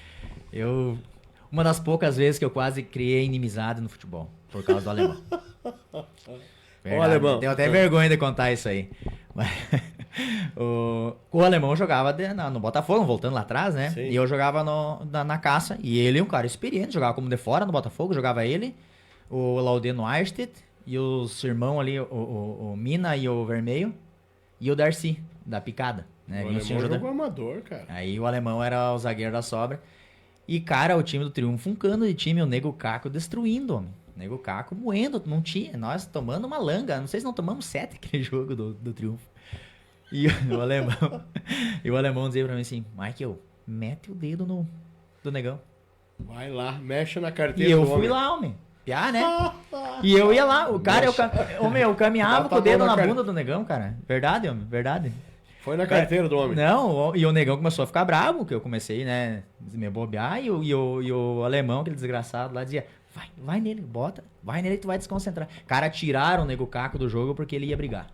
Uma das poucas vezes que eu quase criei inimizade no futebol, por causa do alemão. Verdade. alemão. Tenho até vergonha de contar isso aí. Mas, o alemão jogava no Botafogo, voltando lá atrás, né? Sim. E eu jogava na caça. E ele é um cara experiente, jogava como de fora no Botafogo, jogava ele, o Laudeno Eichstätt e os irmãos ali, o Mina e o Vermelho, e o Darcy, da picada. Né? O Vinha assim, alemão jogou amador, cara. Aí o alemão era o zagueiro da sobra. E, cara, o time do Triunfo, um cano de time, o Nego Caco destruindo, homem. O Nego Caco moendo, não tinha. Nós tomando uma langa. Não sei se não tomamos 7 aquele jogo do Triunfo. E o alemão dizia pra mim assim, Michael, mete o dedo do negão. Vai lá, mexe na E carteira eu do fui homem. lá, homem. Piá, né? E eu ia lá. O cara, eu caminhava com o dedo na bunda do negão, cara. Verdade, homem, verdade. Foi na carteira do homem. Não, e o negão começou a ficar bravo, que eu comecei, né, me bobear, e o alemão, aquele desgraçado lá, dizia, vai nele, vai nele que tu vai desconcentrar. Cara, tiraram o Nego Caco do jogo porque ele ia brigar.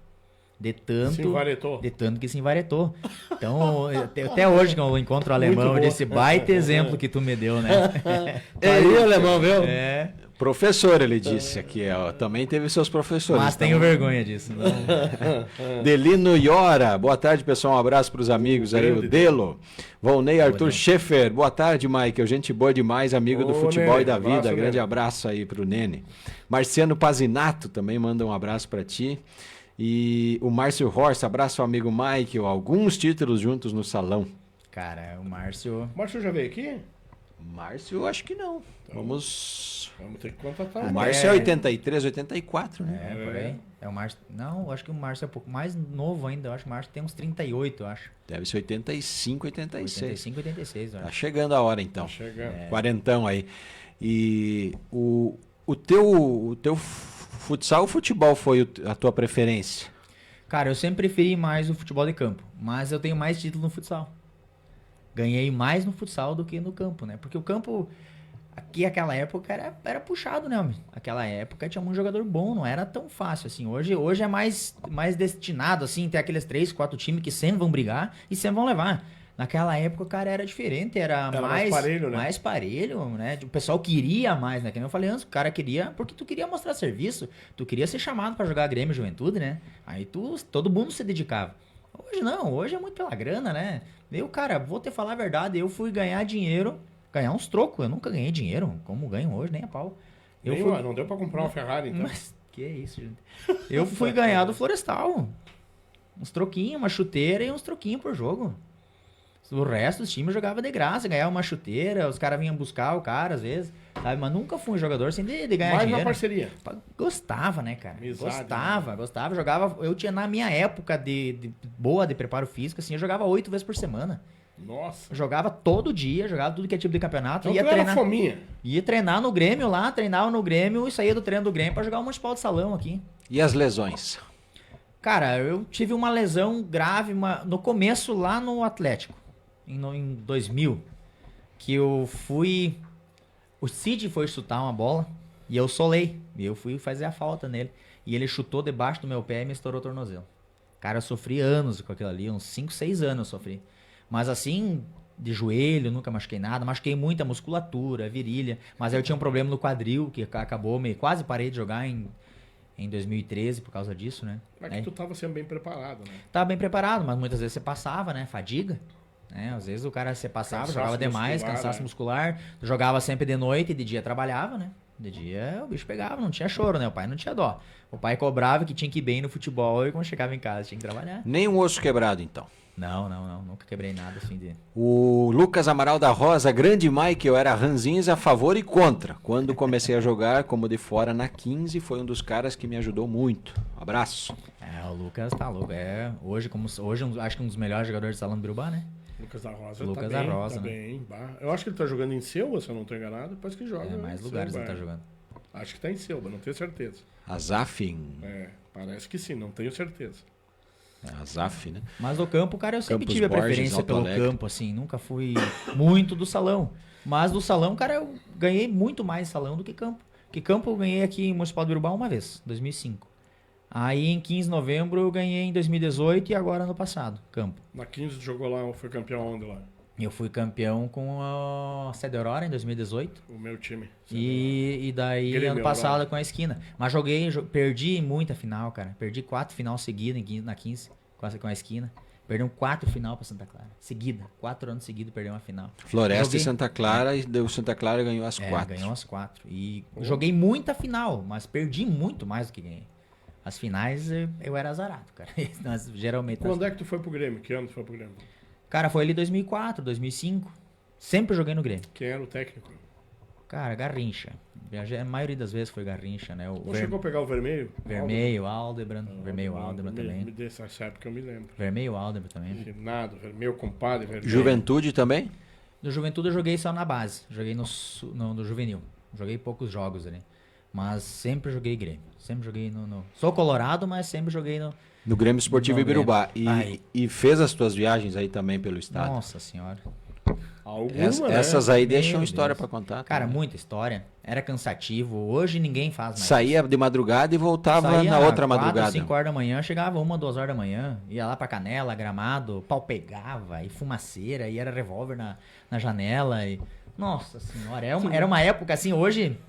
Se envaretou. De tanto que se envaretou. Então, até hoje que eu encontro o alemão, eu disse, baita exemplo que tu me deu, né? É aí, alemão, viu? É, Professor, ele disse aqui, ó, também teve seus professores. mas tenho vergonha disso. Não. Delino Iora, boa tarde, pessoal, um abraço para os amigos aí, o Delo. Volney Arthur Schaefer, boa tarde, Michael, gente boa demais, amigo do Ô, futebol Nene, e da abraço, vida, grande Nene. abraço aí pro Nene. Marciano Pazinato também manda um abraço para ti. E o Márcio Horst, abraço ao amigo Michael, alguns títulos juntos no salão. Cara, o Márcio... Márcio já veio aqui? Márcio, acho que não. Vamos ter que contratar. O Márcio é 83, 84, né? É, por aí. É o Márcio... Não, eu acho que o Márcio é um pouco mais novo ainda. Eu acho que o Márcio tem uns 38, eu acho. Deve ser 85, 86. 85, 86, eu Tá acho. chegando a hora, então. Chegando. Quarentão aí. E o teu futsal ou futebol foi a tua preferência? Cara, eu sempre preferi mais o futebol de campo. Mas eu tenho mais título no futsal. Ganhei mais no futsal do que no campo, né? Porque o campo... Aqui, aquela época, era puxado, né, homem? Aquela época tinha um jogador bom, não era tão fácil, assim. Hoje é mais destinado, assim, ter aqueles 3, 4 times que sempre vão brigar e sempre vão levar. Naquela época, o cara era diferente, era mais parelho, né? Mais parelho, né? O pessoal queria mais, né? Que nem eu falei antes, o cara queria... Porque tu queria mostrar serviço, tu queria ser chamado pra jogar Grêmio e Juventude, né? Aí todo mundo se dedicava. Hoje não, hoje é muito pela grana, né? Eu, cara, vou te falar a verdade, eu fui ganhar dinheiro... Ganhar uns trocos, eu nunca ganhei dinheiro, como ganho hoje, nem a pau. Não deu pra comprar uma Ferrari, então. Mas, que isso, gente. Eu fui ganhar do Florestal. Uns troquinhos, uma chuteira e uns troquinhos por jogo. O resto dos times jogava de graça, ganhava uma chuteira, os caras vinham buscar o cara às vezes, sabe? Mas nunca fui um jogador sem de ganhar Mais dinheiro. na parceria. Gostava, né, cara? Amizade, Gostava. Jogava, eu tinha na minha época de boa de preparo físico, assim, eu jogava 8 vezes por semana. Nossa. Eu jogava todo dia, jogava tudo que é tipo de campeonato. Então Ia tu era treinar, fominha. ia treinar no Grêmio lá, treinava no Grêmio e saía do treino do Grêmio pra jogar um municipal de salão aqui. E as lesões? Cara, eu tive uma lesão grave no começo lá no Atlético, em 2000, que eu fui... O Cid foi chutar uma bola e eu solei, e eu fui fazer a falta nele. E ele chutou debaixo do meu pé e me estourou o tornozelo. Cara, eu sofri anos com aquilo ali, uns 5, 6 anos eu sofri. Mas assim, de joelho, nunca machuquei nada. Machuquei muita musculatura, virilha. Mas aí eu tinha um problema no quadril, que acabou, quase parei de jogar em em 2013 por causa disso, né? Mas que tu tava sendo bem preparado, né? Tava bem preparado, mas muitas vezes você passava, né? Fadiga. Né? Às vezes o cara você passava, Cansaço jogava demais, muscular, cansaço né? muscular. Jogava sempre de noite e de dia trabalhava, né? De dia o bicho pegava, não tinha choro, né? O pai não tinha dó. O pai cobrava que tinha que ir bem no futebol e quando chegava em casa tinha que trabalhar. Nem um osso quebrado, então. Não. Nunca quebrei nada assim de... O Lucas Amaral da Rosa, grande Mike, eu era ranzinhos a favor e contra. Quando comecei a jogar como de fora na 15, foi um dos caras que me ajudou muito. Abraço. O Lucas tá louco. Hoje acho que um dos melhores jogadores de salão do Birubá, né? Lucas da Rosa Lucas tá da bem, Rosa, tá né? bem. Eu acho que ele tá jogando em Selva, se eu não tô enganado. Depois que joga. Mais em lugares Selva, ele tá jogando. Acho que tá em Selva, não tenho certeza. Azaf, Parece que sim, não tenho certeza. Azaf, né? Mas no campo, cara, eu sempre Campos tive a Borges, preferência Alto pelo Alegre. campo, assim. Nunca fui muito do salão. Mas do salão, cara, eu ganhei muito mais salão do que campo. Porque campo eu ganhei aqui em Municipal do Birubá uma vez, 2005. Aí em 15 de novembro eu ganhei em 2018 e agora ano passado, campo. Na 15 tu jogou lá, foi campeão onde lá? Eu fui campeão com a Sede Aurora em 2018. O meu time. E daí Grêmio ano passado Aurora. com a Esquina. Mas perdi muita final, cara. Perdi 4 final seguidas na 15 com a Esquina. Perdemos 4 final pra Santa Clara. Seguida. 4 anos seguidos perdeu uma final. Floresta Joguei- e Santa Clara, e deu Santa Clara ganhou as 4. Ganhou as 4. E joguei muita final, mas perdi muito mais do que ganhei. As finais eu era azarado, cara. Geralmente. Quando é que tu foi pro Grêmio? Que ano tu foi pro Grêmio? Cara, foi ali 2004, 2005. Sempre joguei no Grêmio. Quem era o técnico? Cara, Garrincha. A maioria das vezes foi Garrincha, né? Não chegou a pegar o vermelho? Vermelho, Aldebrand. Vermelho, Aldebrand Aldebrand também. Me dessa época eu me lembro. Vermelho, Aldebrand também. Nada, meu compadre, vermelho. Juventude também? No Juventude eu joguei só na base. Joguei no Juvenil. Joguei poucos jogos ali. Mas sempre joguei Grêmio. Sempre joguei no... Sou colorado, mas sempre joguei no... No Grêmio Esportivo No Ibirubá. Grêmio. E fez as tuas viagens aí também pelo estado. Nossa senhora. Alguma, né? Essas aí deixam Meu história Deus. pra contar. Cara, também. muita história. Era cansativo. Hoje ninguém faz mais. Saía de madrugada e voltava Saía na outra 4, madrugada. 5 horas da manhã, chegava 1, 2 horas da manhã, ia lá pra Canela, Gramado, pau pegava, e fumaceira, e era revólver na janela. E... Nossa senhora, era uma época assim, hoje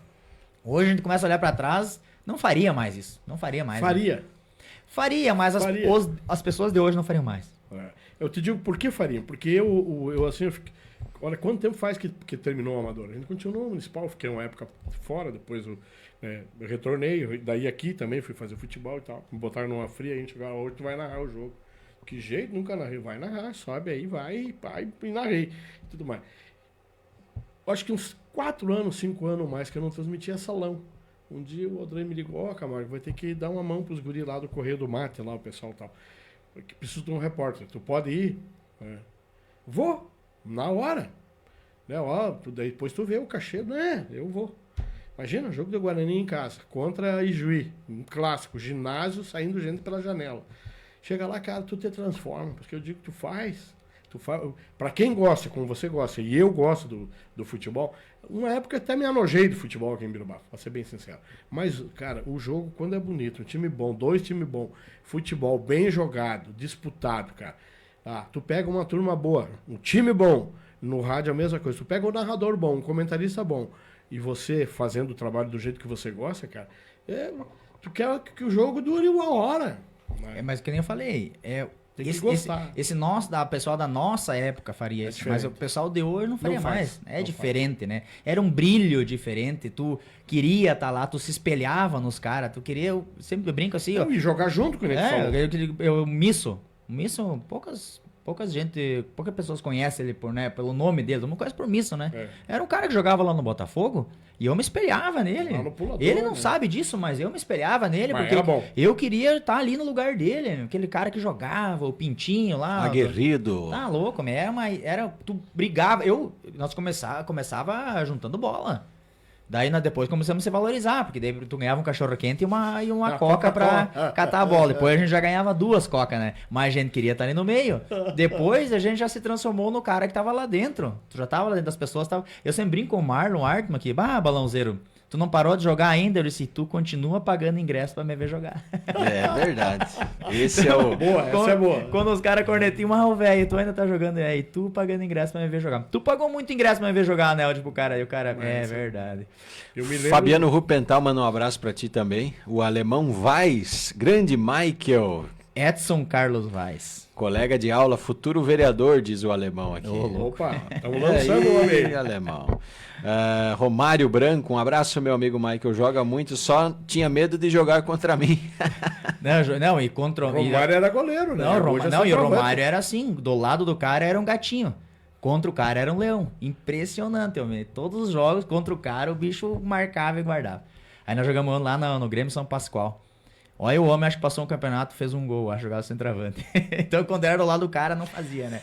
a gente começa a olhar pra trás, não faria mais isso. Não faria mais. Né? Faria, mas Faria. as pessoas de hoje não fariam mais. Eu te digo por que fariam. Porque eu fiquei... Olha, quanto tempo faz que terminou o Amador? A gente continuou no Municipal, fiquei uma época fora, depois eu retornei, daí aqui também fui fazer futebol e tal. Me botaram numa fria, a gente jogava, hoje tu vai narrar o jogo. Que jeito, nunca narrei. Vai narrar, sobe aí, vai e narrei. E tudo mais. Acho que uns 4 anos, 5 anos mais que eu não transmitia salão. Um dia o Odrei me ligou, Camargo, vai ter que dar uma mão pros guris lá do Correio do Mate, lá o pessoal e tal. Porque preciso de um repórter. Tu pode ir? Vou, na hora. Né, depois tu vê o cachê. Né, eu vou. Imagina, jogo do Guarani em casa, contra Ijuí, um clássico, ginásio, saindo gente pela janela. Chega lá, cara, tu te transforma, porque eu digo que tu faz. Pra quem gosta, como você gosta, e eu gosto do futebol, uma época até me enojei do futebol aqui em Birubá, pra ser bem sincero. Mas, cara, o jogo, quando é bonito, um time bom, 2 times bons, futebol bem jogado, disputado, cara. Tu pega uma turma boa, um time bom, no rádio é a mesma coisa. Tu pega um narrador bom, um comentarista bom, e você fazendo o trabalho do jeito que você gosta, cara, tu quer que o jogo dure 1 hora. Né? Mas que nem eu falei, Tem que gostar. esse pessoal da nossa época faria isso, mas o pessoal de hoje não faria Não mais. faz, não Diferente, né? Era um brilho diferente, tu queria estar lá, tu se espelhava nos caras, tu queria, eu sempre brinco assim, ó. E jogar junto com ele. Eu Misso, poucas pessoas conhecem ele pelo nome dele, não conhece por Misso, né? Era um cara que jogava lá no Botafogo e eu me espelhava nele. Lá no pulador, Ele não né? sabe disso, mas eu me espelhava nele Mas porque era bom. eu queria estar ali no lugar dele, aquele cara que jogava, o Pintinho lá. Aguerrido. Tá louco, tu brigava, nós começava juntando bola. Daí depois começamos a se valorizar, porque daí tu ganhava um cachorro quente e uma coca pra catar a bola. Depois a gente já ganhava 2 cocas, né? Mas a gente queria estar ali no meio. Depois a gente já se transformou no cara que tava lá dentro. Tu já tava lá dentro das pessoas. Eu sempre brinco com o Marlon Artman aqui. Balãozeiro. Tu não parou de jogar ainda? Eu disse, tu continua pagando ingresso pra me ver jogar. É verdade. Esse é o... Boa, essa é boa. Quando os caras cornetinham, mas, velho, tu ainda tá jogando, e tu pagando ingresso pra me ver jogar. Tu pagou muito ingresso pra me ver jogar, né? Tipo, cara, e o cara, verdade. Eu me lembro... Fabiano Rupental manda um abraço pra ti também. O alemão Weiss, grande Michael, Edson Carlos Vaz. colega de aula, futuro vereador, diz o alemão aqui. Opa, estamos lançando o homem. Alemão. Romário Branco, um abraço, meu amigo Michael. Joga muito, só tinha medo de jogar contra mim. Não, e contra O Romário era goleiro, né? Não, Hoje é e o centroavante. Romário era assim, do lado do cara era um gatinho. Contra o cara era um leão. Impressionante, homem. Todos os jogos contra o cara, o bicho marcava e guardava. Aí nós jogamos lá no Grêmio São Pascoal. Olha, o homem acho que passou um campeonato, fez um gol, acho que jogava centroavante. Então quando era do lado do cara, não fazia, né?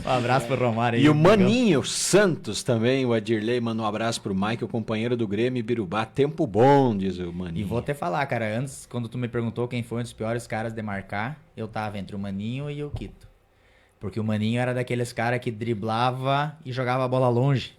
Um abraço pro Romário aí. E o Maninho Santos também, o Adirley, manda um abraço pro Michael, companheiro do Grêmio Ibirubá. Tempo bom, diz o Maninho. E vou até falar, cara, antes, quando tu me perguntou quem foi um dos piores caras de marcar, eu tava entre o Maninho e o Quito. Porque o Maninho era daqueles caras que driblava e jogava a bola longe.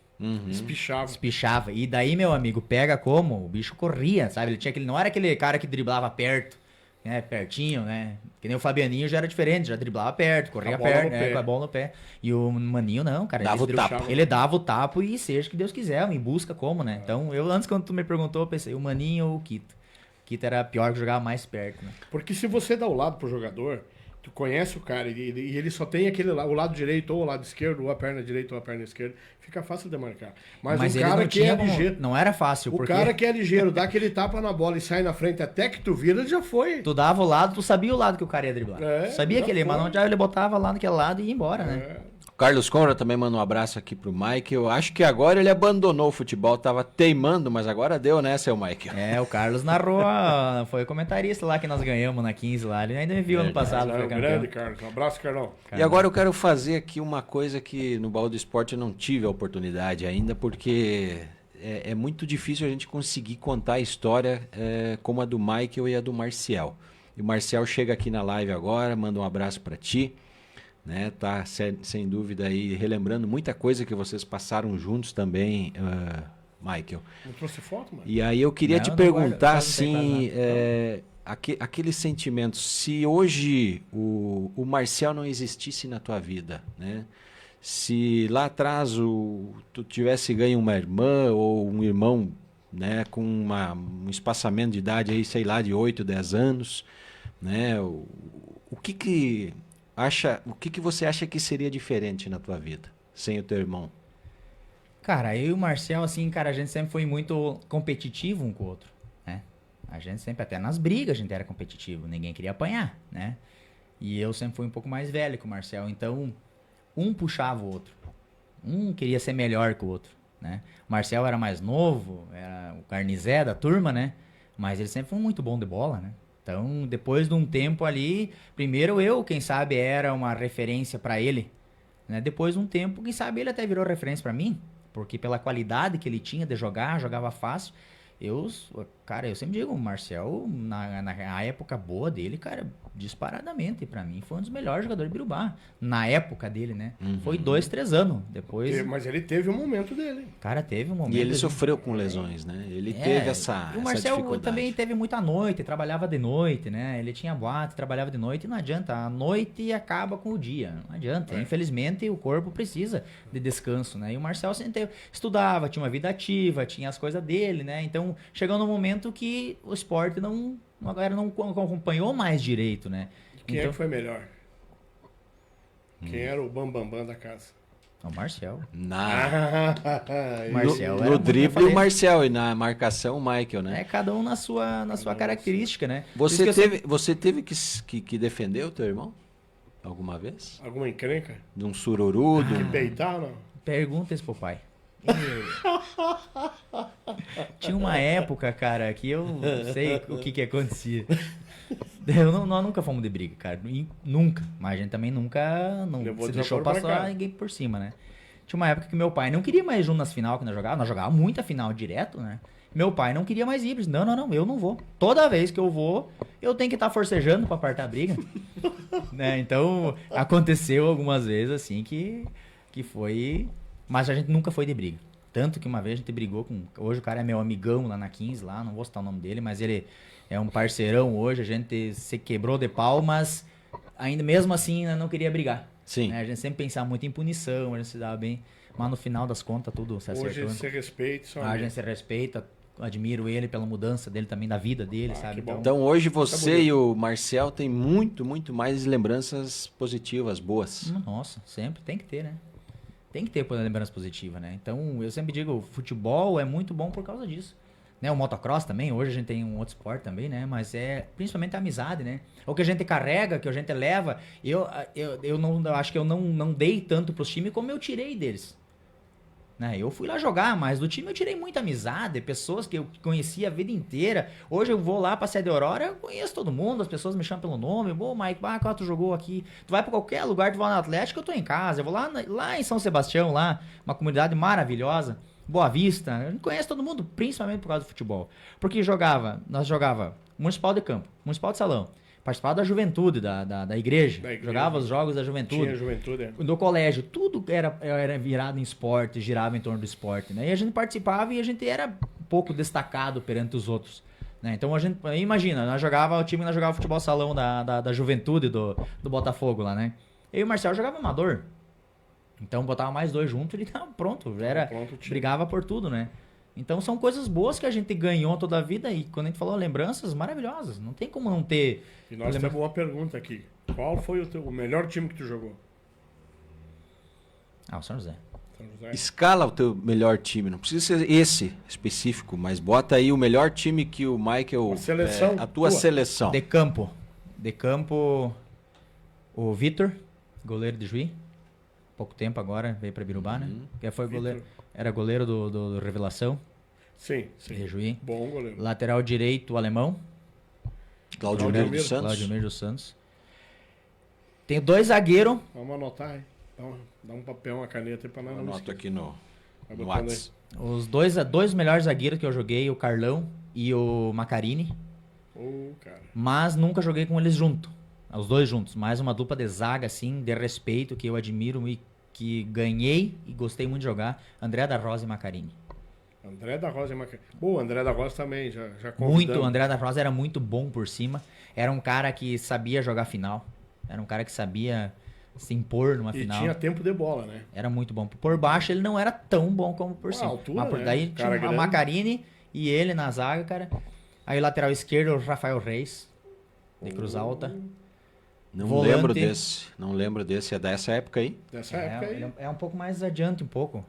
Espichava. Espichava. E daí, meu amigo, pega como? O bicho corria, sabe? Ele tinha aquele, não era aquele cara que driblava perto, né? Pertinho, né? Que nem o Fabianinho já era diferente, já driblava perto, corria Com a bola perto, no né? pé. Com a bola no pé. E o Maninho não, cara. Dava ele o tapa. Ele dava o tapa e seja que Deus quiser, me busca como, né? Então, eu antes, quando tu me perguntou, eu pensei, o Maninho ou o Quito? O Quito era pior que jogava mais perto, né? Porque se você dá o lado pro jogador, tu conhece o cara e ele só tem aquele o lado direito ou o lado esquerdo, ou a perna direita ou a perna esquerda, fica fácil de marcar. Mas o ele cara não que tinha é como- ligeiro, Não era fácil, o porque cara que é ligeiro, dá aquele tapa na bola e sai na frente até que tu vira, ele já foi. tu dava o lado, tu sabia o lado que o cara ia driblar. É, Sabia já que ele ia, mas foi. não, já ele botava lá naquele lado e ia embora, né? É. Carlos Conra também manda um abraço aqui pro Michael. Acho que agora ele abandonou o futebol, tava teimando, mas agora deu, né, seu Michael? É, o Carlos narrou, foi comentarista lá que nós ganhamos na 15 lá. Ele ainda me viu ano passado, É foi um campeão. grande, Carlos. Um abraço, Carlão. E agora eu quero fazer aqui uma coisa que no Baú do Esporte eu não tive a oportunidade ainda, porque é muito difícil a gente conseguir contar a história como a do Michael e a do Marcial. E o Marcial chega aqui na live agora, manda um abraço para ti, né? Tá sem dúvida aí relembrando muita coisa que vocês passaram juntos também, Michael. Não trouxe foto, mano? E aí eu queria Não, te não perguntar guarda, quase não tem assim, aquele sentimento, se hoje o Marcial não existisse na tua vida, né? Se lá atrás tu tivesse ganho uma irmã ou um irmão, né, com um espaçamento de idade aí, sei lá, de 8, 10 anos, né? O que você acha que seria diferente na tua vida sem o teu irmão? Cara, eu e o Marcel, assim, cara, a gente sempre foi muito competitivo um com o outro, né? A gente sempre, até nas brigas, a gente era competitivo, ninguém queria apanhar, né? E eu sempre fui um pouco mais velho que o Marcel, então um puxava o outro. Um queria ser melhor que o outro, né? O Marcel era mais novo, era o carnizé da turma, né? Mas ele sempre foi muito bom de bola, né? Então, depois de um tempo ali, primeiro eu, quem sabe, era uma referência pra ele, né? Depois de um tempo, quem sabe, ele até virou referência pra mim, porque pela qualidade que ele tinha de jogar, jogava fácil. Cara, eu sempre digo, o Marcel, na época boa dele, cara, disparadamente, pra mim, foi um dos melhores jogadores do Birubá. Na época dele, né? Foi 2, 3 anos. Depois, Mas ele teve um momento dele. cara, teve um momento. E ele sofreu com lesões, né? Ele teve essa O Marcel dificuldade. também teve muita noite, trabalhava de noite, né? Ele tinha boate, trabalhava de noite, e não adianta. A noite acaba com o dia. Não adianta. Infelizmente, o corpo precisa de descanso, né? E o Marcel sempre estudava, tinha uma vida ativa, tinha as coisas dele, né? Então, chegou num momento que o esporte a galera não acompanhou mais direito, né? Quem é Então, que foi melhor? Quem era o bambambam da casa? o Marcel. Marcel. Marcel era No muito drible o referente. Marcel e na marcação o Michael, né? É, cada um na sua característica, né? Você Por isso que eu você teve que defender o teu irmão? Alguma vez? Alguma encrenca? De um sururudo? Que peitar ou não? Pergunta isso pro pai. Tinha uma época, cara, que eu não sei o que acontecia. Nós nunca fomos de briga, cara. Nunca. Mas a gente também nunca Levou se desaforo deixou pra passar casa. ninguém por cima, né? Tinha uma época que meu pai não queria mais ir nas final que nós jogávamos. Nós jogávamos muita final direto, né? Meu pai não queria mais ir. Disse, não, eu não vou. Toda vez que eu vou, eu tenho que estar forcejando pra apartar a briga. Né? Então, aconteceu algumas vezes assim que foi... Mas a gente nunca foi de briga. Tanto que uma vez a gente brigou com... Hoje o cara é meu amigão lá na 15, lá, não vou citar o nome dele, mas ele é um parceirão hoje, a gente se quebrou de pau, mas ainda mesmo assim eu não queria brigar. Sim. Né? A gente sempre pensava muito em punição, a gente se dava bem, mas no final das contas tudo se acertou. Hoje se respeita, só A gente se respeita, admiro ele pela mudança dele também, da vida dele, sabe? que bom. Então hoje você e o Marcel têm muito, muito mais lembranças positivas, boas. Nossa, sempre tem que ter, né? Tem que ter lembrança positiva, né? Então, eu sempre digo, o futebol é muito bom por causa disso. Né? O motocross também, hoje a gente tem um outro esporte também, né? Mas é principalmente a amizade, né? O que a gente carrega, que a gente leva, eu não eu acho que eu não dei tanto pros times como eu tirei deles. Né? Eu fui lá jogar, mas do time eu tirei muita amizade, pessoas que eu conhecia a vida inteira. Hoje eu vou lá pra Sede Aurora, eu conheço todo mundo, as pessoas me chamam pelo nome. Pô, Mike, qual tu jogou aqui? Tu vai pra qualquer lugar, tu vai no Atlético, eu tô em casa. Eu vou lá em São Sebastião, lá, uma comunidade maravilhosa, Boa Vista. Eu conheço todo mundo, principalmente por causa do futebol. Porque nós jogava Municipal de Campo, Municipal de Salão. Participava da juventude, da igreja. Jogava os jogos da juventude. Tinha juventude, é. Do colégio. Tudo era virado em esporte, girava em torno do esporte, né? E a gente participava e a gente era um pouco destacado perante os outros. Né? Então a gente, imagina, o time nós jogava futebol salão da juventude do Botafogo lá, né? Eu e o Marcel jogava amador. Então botava mais dois juntos e tava pronto. Brigava por tudo, né? Então são coisas boas que a gente ganhou toda a vida e quando a gente falou lembranças maravilhosas. Não tem como não ter. E nós temos uma pergunta aqui. Qual foi o melhor time que tu jogou? O São José. São José. Escala o teu melhor time, não precisa ser esse específico, mas bota aí o melhor time que o Michael... A seleção a tua seleção. De campo, o Vitor, goleiro de Juí. Pouco tempo agora, veio para Birubá, né? Que foi goleiro, era goleiro do Revelação. Sim. De Juí. Bom goleiro. Lateral direito, o alemão. Claudio dos Santos. Claudio dos Santos. Tem dois zagueiros. Vamos anotar, hein? Dá um papel, uma caneta aí pra nós. Anota aqui no Vai WhatsApp. Os dois melhores zagueiros que eu joguei, o Carlão e o Macarini. Cara. Mas nunca joguei com eles junto. Os dois juntos. Mais uma dupla de zaga, assim, de respeito, que eu admiro e que ganhei e gostei muito de jogar. André da Rosa e Macarini. André da Rosa e Macarini. Pô, André da Rosa também, já Muito, o André da Rosa era muito bom por cima. Era um cara que sabia jogar final. Era um cara que sabia se impor numa final. E tinha tempo de bola, né? Era muito bom. Por baixo ele não era tão bom como por cima. Altura, mas né? daí tinha a Macarini e ele na zaga, cara. Aí lateral esquerdo, o Rafael Reis, de Cruz Alta. Não Volante. lembro desse. É dessa época aí? Dessa época aí. Ele é um pouco mais adiante, um pouco.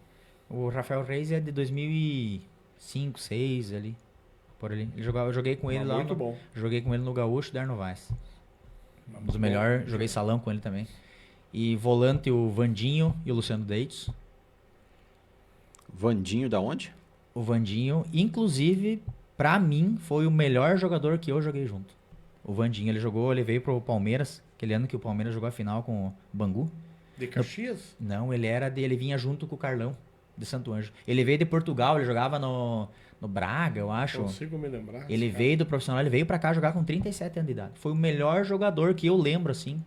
O Rafael Reis é de 2005, 2006 ali. Por ali. Eu joguei com ele lá. Muito bom. Joguei com ele no Gaúcho da Arnovais. Um dos melhores. Joguei salão com ele também. E volante o Vandinho e o Luciano Deitos. Vandinho da onde? O Vandinho, inclusive, pra mim, foi o melhor jogador que eu joguei junto. O Vandinho, ele veio pro Palmeiras, aquele ano que o Palmeiras jogou a final com o Bangu. De Caxias? Não, ele vinha junto com o Carlão, de Santo Anjo. Ele veio de Portugal, ele jogava no Braga, eu acho. Consigo me lembrar. Ele veio do profissional, ele veio pra cá jogar com 37 anos de idade. Foi o melhor jogador que eu lembro, assim.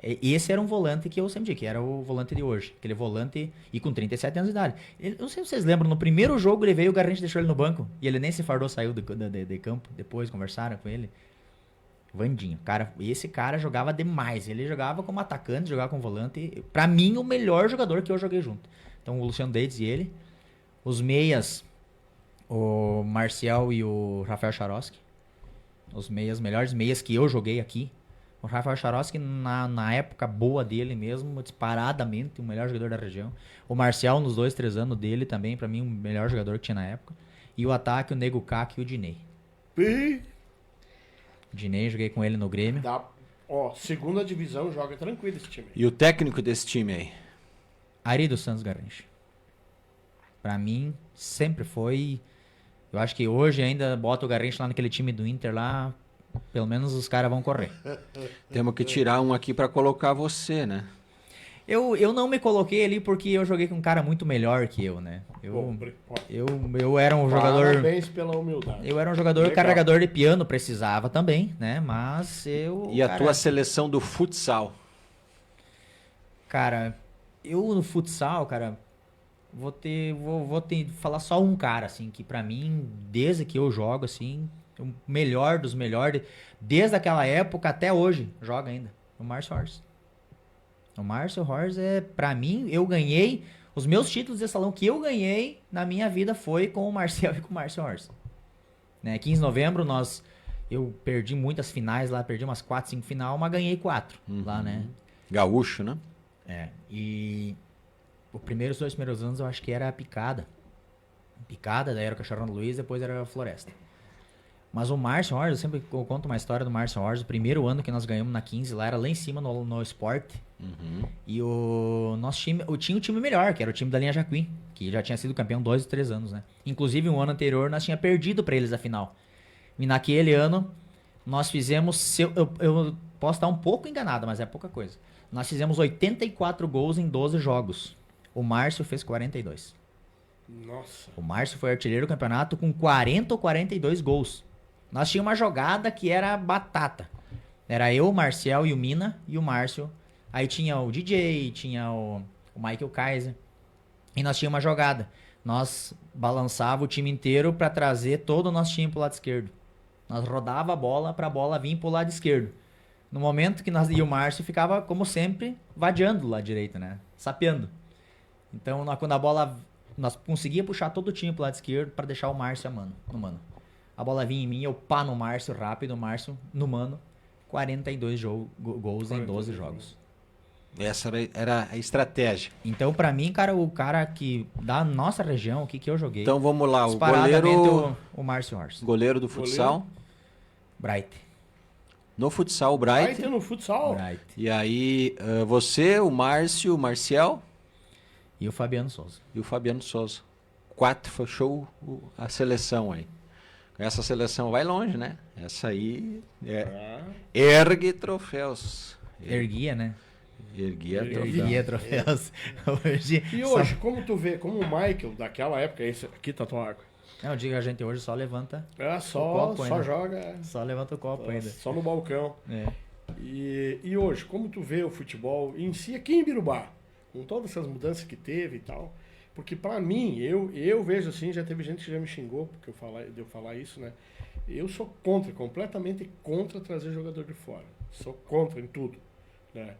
Esse era um volante que eu sempre digo, que era o volante de hoje. Aquele volante e com 37 anos de idade. Eu não sei se vocês lembram, no primeiro jogo ele veio, o Garrincha deixou ele no banco. E ele nem se fardou, saiu de campo. Depois conversaram com ele. Vandinho. Esse cara jogava demais. Ele jogava como atacante, jogava como volante. Pra mim, o melhor jogador que eu joguei junto. Então, o Luciano Deites e ele. Os meias, o Marcial e o Rafael Charoski. Os melhores meias que eu joguei aqui. O Rafael Charoski, na época boa dele mesmo, disparadamente, o melhor jogador da região. O Marcial, nos 2-3 anos dele também, pra mim, o melhor jogador que tinha na época. E o ataque, o Nego Kak e o Dinei. Dinei, joguei com ele no Grêmio. Segunda divisão, joga tranquilo esse time. E o técnico desse time aí? Ari dos Santos Garrincha. Pra mim, sempre foi... Eu acho que hoje ainda bota o Garrincha lá naquele time do Inter lá, pelo menos os caras vão correr. Temos que tirar um aqui pra colocar você, né? Eu não me coloquei ali porque eu joguei com um cara muito melhor que eu, né? Eu era um jogador... Parabéns pela humildade. Eu era um jogador carregador de piano, precisava também, né? Mas eu... E a tua seleção do futsal? Cara, eu no futsal, cara... vou te falar só um cara, assim, que pra mim, desde que eu jogo, assim, o melhor dos melhores, desde aquela época até hoje, joga ainda. O Márcio Horst. O Márcio Horst pra mim, eu ganhei, os meus títulos de salão que eu ganhei na minha vida foi com o Marcel e com o Márcio Horst. Né, 15 de novembro, eu perdi muitas finais lá, perdi umas 4, 5 final, mas ganhei 4 lá, né? Gaúcho, né? E os 2 primeiros anos eu acho que era a picada. Picada, daí era o Cachorrão do Luiz, depois era a Floresta. Mas o Márcio Horst, eu sempre conto uma história do Márcio Horst. O primeiro ano que nós ganhamos na 15 lá, era lá em cima no esporte. E o nosso time, tinha um time melhor, que era o time da linha Jacuí, que já tinha sido campeão 2 ou 3 anos, né? Inclusive, um ano anterior, nós tinha perdido pra eles a final. E naquele ano, nós fizemos, eu posso estar um pouco enganado, mas é pouca coisa. Nós fizemos 84 gols em 12 jogos. O Márcio fez 42. Nossa. O Márcio foi artilheiro do campeonato com 40 ou 42 gols. Nós tínhamos uma jogada que era batata. Era eu, o Marcel e o Mina e o Márcio. Aí tinha o DJ, tinha o Michael Kaiser. E nós tínhamos uma jogada. Nós balançava o time inteiro para trazer todo o nosso time pro lado esquerdo. Nós rodava a bola pra bola vir pro lado esquerdo. No momento que nós e o Márcio ficava, como sempre, vadiando do lado direito, né? Sapeando. Então, quando a bola... Nós conseguia puxar todo o time pro lado esquerdo para deixar o Márcio no mano. A bola vinha em mim, eu pá no Márcio, rápido, o Márcio no mano. 42 gols em 12 jogos. Essa era a estratégia. Então, pra mim, cara, o cara que da nossa região, o que eu joguei... Então, vamos lá. O disparadamente goleiro... o Márcio Horst. Goleiro do futsal. Bright. No futsal, o Bright. Vai ter no futsal. Bright. E aí, você, o Márcio, o Marcial E o Fabiano Souza. e o Fabiano Souza. 4, fechou a seleção aí. Essa seleção vai longe, né? Essa aí ergue troféus. Erguia, né? Erguia troféus. Erguia troféus. Hoje... E hoje, como tu vê, como o Michael daquela época, esse aqui tá tua água. Não, eu digo, a gente hoje só levanta... É, O só copo ainda. joga. Só levanta o copo ainda. Só no balcão. É. E hoje, como tu vê o futebol em si aqui em Birubá, com todas essas mudanças que teve e tal, porque pra mim, eu vejo assim, já teve gente que já me xingou porque eu falar isso, né? Eu sou contra, completamente contra trazer jogador de fora. Sou contra em tudo, né?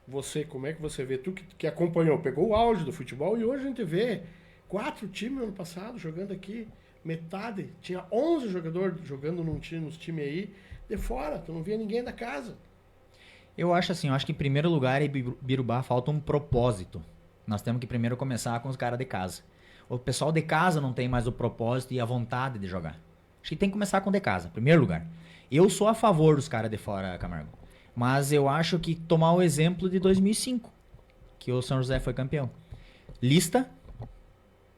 Você, como é que você vê? Tu que acompanhou, pegou o auge do futebol e hoje a gente vê 4 times no ano passado jogando aqui, metade, tinha 11 jogadores jogando nos times aí de fora, tu não via ninguém da casa. Eu acho assim, que em primeiro lugar em Birubá falta um propósito. Nós temos que primeiro começar com os caras de casa. O pessoal de casa não tem mais o propósito e a vontade de jogar. Acho que tem que começar com o de casa, em primeiro lugar. Eu sou a favor dos caras de fora, Camargo. Mas eu acho que tomar o exemplo de 2005, que o São José foi campeão.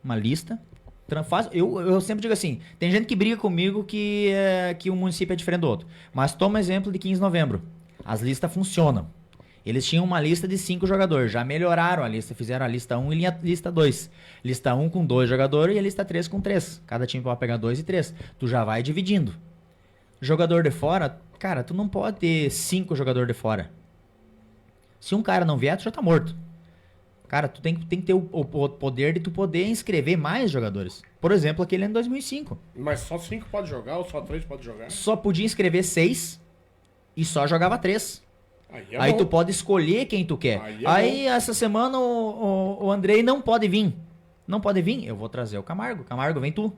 Uma lista. Eu sempre digo assim, tem gente que briga comigo que um município é diferente do outro. Mas toma exemplo de 15 de novembro. As listas funcionam. Eles tinham uma lista de 5 jogadores, já melhoraram a lista, fizeram a lista 1 e a lista 2. Lista 1 com 2 jogadores e a lista 3 com 3. Cada time pode pegar 2 e 3. Tu já vai dividindo. Jogador de fora, cara, tu não pode ter 5 jogadores de fora. Se um cara não vier, tu já tá morto. Cara, tu tem que ter o poder de tu poder inscrever mais jogadores. Por exemplo, aquele ano de 2005. Mas só 5 pode jogar ou só 3 pode jogar? Só podia inscrever 6 e só jogava 3. Aí bom. tu pode escolher quem tu quer. Aí essa semana o Andrei não pode vir. Não pode vir? Eu vou trazer o Camargo. Camargo, vem tu. O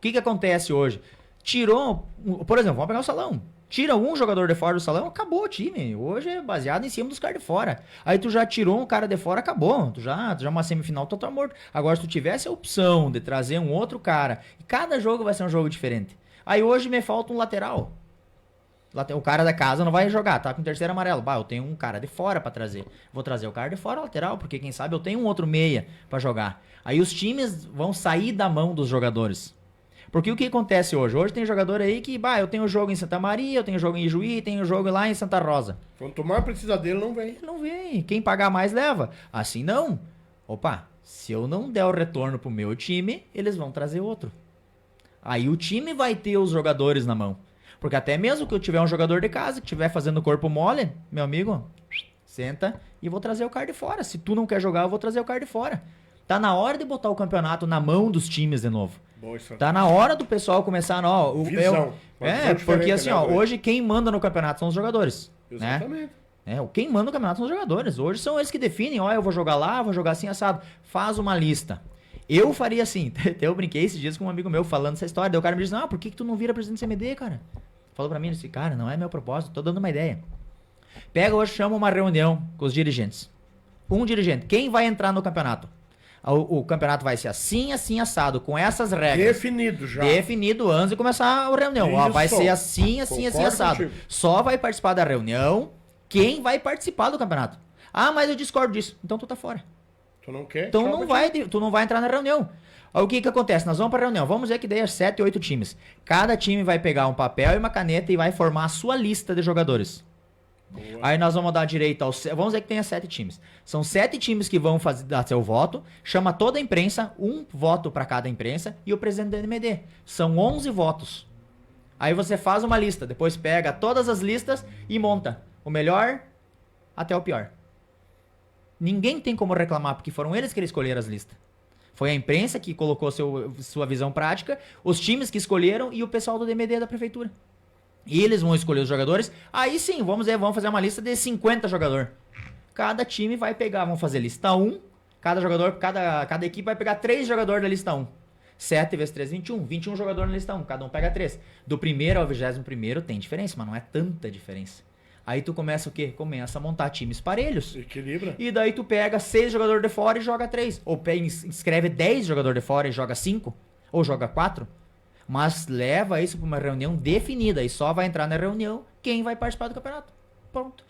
que acontece hoje? Tirou, por exemplo, vamos pegar o salão. Tira um jogador de fora do salão, acabou o time. Hoje é baseado em cima dos caras de fora. Aí tu já tirou um cara de fora, acabou. Tu já uma semifinal, tu tá morto. Agora, se tu tivesse a opção de trazer um outro cara, e cada jogo vai ser um jogo diferente. Aí hoje me falta um lateral. O cara da casa não vai jogar, tá com terceiro amarelo. Bah, eu tenho um cara de fora pra trazer. Vou trazer o cara de fora lateral, porque quem sabe eu tenho um outro meia pra jogar. Aí os times vão sair da mão dos jogadores. Porque o que acontece hoje? Hoje tem jogador aí que, eu tenho jogo em Santa Maria, eu tenho jogo em Ijuí, tenho jogo lá em Santa Rosa. Quanto mais precisa dele, não vem. Não vem. Quem pagar mais leva. Assim não. Opa, se eu não der o retorno pro meu time, eles vão trazer outro. Aí o time vai ter os jogadores na mão. Porque até mesmo que eu tiver um jogador de casa que estiver fazendo corpo mole, meu amigo, senta e vou trazer o cara de fora. Se tu não quer jogar, eu vou trazer o cara de fora. Tá na hora de botar o campeonato na mão dos times de novo. Boa estratégia. Tá na hora do pessoal começar, Visão. Uma visão porque diferente, assim, né, ó, André? hoje quem manda no campeonato são os jogadores, né? Exatamente. Quem manda no campeonato são os jogadores. Hoje são eles que definem, ó, eu vou jogar lá, vou jogar assim, assado. Faz uma lista. Eu faria assim, até eu brinquei esses dias com um amigo meu falando essa história, daí o cara me disse, por que tu não vira presidente do CMD, cara? Falou pra mim, ele disse, cara, não é meu propósito, tô dando uma ideia. Pega hoje, chama uma reunião com os dirigentes. Um dirigente, quem vai entrar no campeonato? O campeonato vai ser assim, assim, assado, com essas regras. Definido já. Definido antes de começar a reunião. Ó, vai Isso. ser assim, assim, assim, Concordo assado. contigo. Só vai participar da reunião quem vai participar do campeonato. Ah, mas eu discordo disso. Então tu tá fora. Tu não quer? Então Tchau, tu não vai entrar na reunião. Aí o que que acontece? Nós vamos pra reunião. Vamos dizer que daí é 7, 8 times. Cada time vai pegar um papel e uma caneta e vai formar a sua lista de jogadores. Boa. Aí nós vamos dar direito aos... Vamos dizer que tenha 7 times. São 7 times que vão dar seu voto. Chama toda a imprensa, um voto para cada imprensa e o presidente do NMD. São 11 votos. Aí você faz uma lista, depois pega todas as listas e monta o melhor até o pior. Ninguém tem como reclamar, porque foram eles que escolheram as listas. Foi a imprensa que colocou sua visão prática, os times que escolheram e o pessoal do DMD da prefeitura. E eles vão escolher os jogadores. Aí sim, vamos fazer uma lista de 50 jogadores. Cada time vai pegar, vamos fazer lista 1. Cada equipe vai pegar 3 jogadores da lista 1. 7 vezes 3, 21. 21 jogadores na lista 1, cada um pega 3. Do primeiro ao 21º tem diferença, mas não é tanta diferença. Aí tu começa o quê? Começa a montar times parelhos. Equilibra. E daí tu pega 6 jogadores de fora e joga 3. Ou escreve 10 jogadores de fora e joga 5. Ou joga 4. Mas leva isso para uma reunião definida. E só vai entrar na reunião quem vai participar do campeonato. Pronto.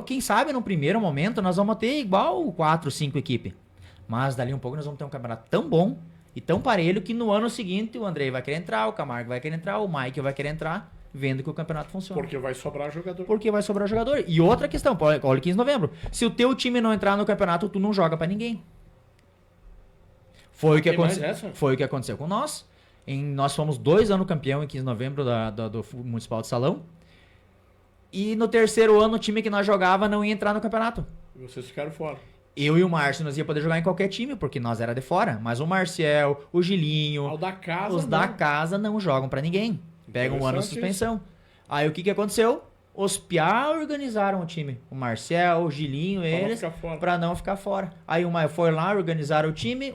Quem sabe no primeiro momento nós vamos ter igual 4, 5 equipes. Mas dali um pouco nós vamos ter um campeonato tão bom e tão parelho que no ano seguinte o Andrei vai querer entrar, o Camargo vai querer entrar, o Mike vai querer entrar, vendo que o campeonato funciona. Porque vai sobrar jogador. Porque vai sobrar jogador. E outra questão, olha 15 de novembro. Se o teu time não entrar no campeonato, tu não joga pra ninguém. Foi o que aconteceu com nós. Nós fomos 2 anos campeão em 15 de novembro do Municipal de Salão. E no terceiro ano o time que nós jogava não ia entrar no campeonato. E vocês ficaram fora. Eu e o Márcio nós ia poder jogar em qualquer time, porque nós era de fora. Mas o Marcial, o Gilinho, Da casa, os da casa não jogam pra ninguém. Pegam um ano de suspensão. Aí o que aconteceu? Os Piá organizaram o time. O Marcel, o Gilinho, eles, pra não ficar fora. Aí foi lá, organizaram o time,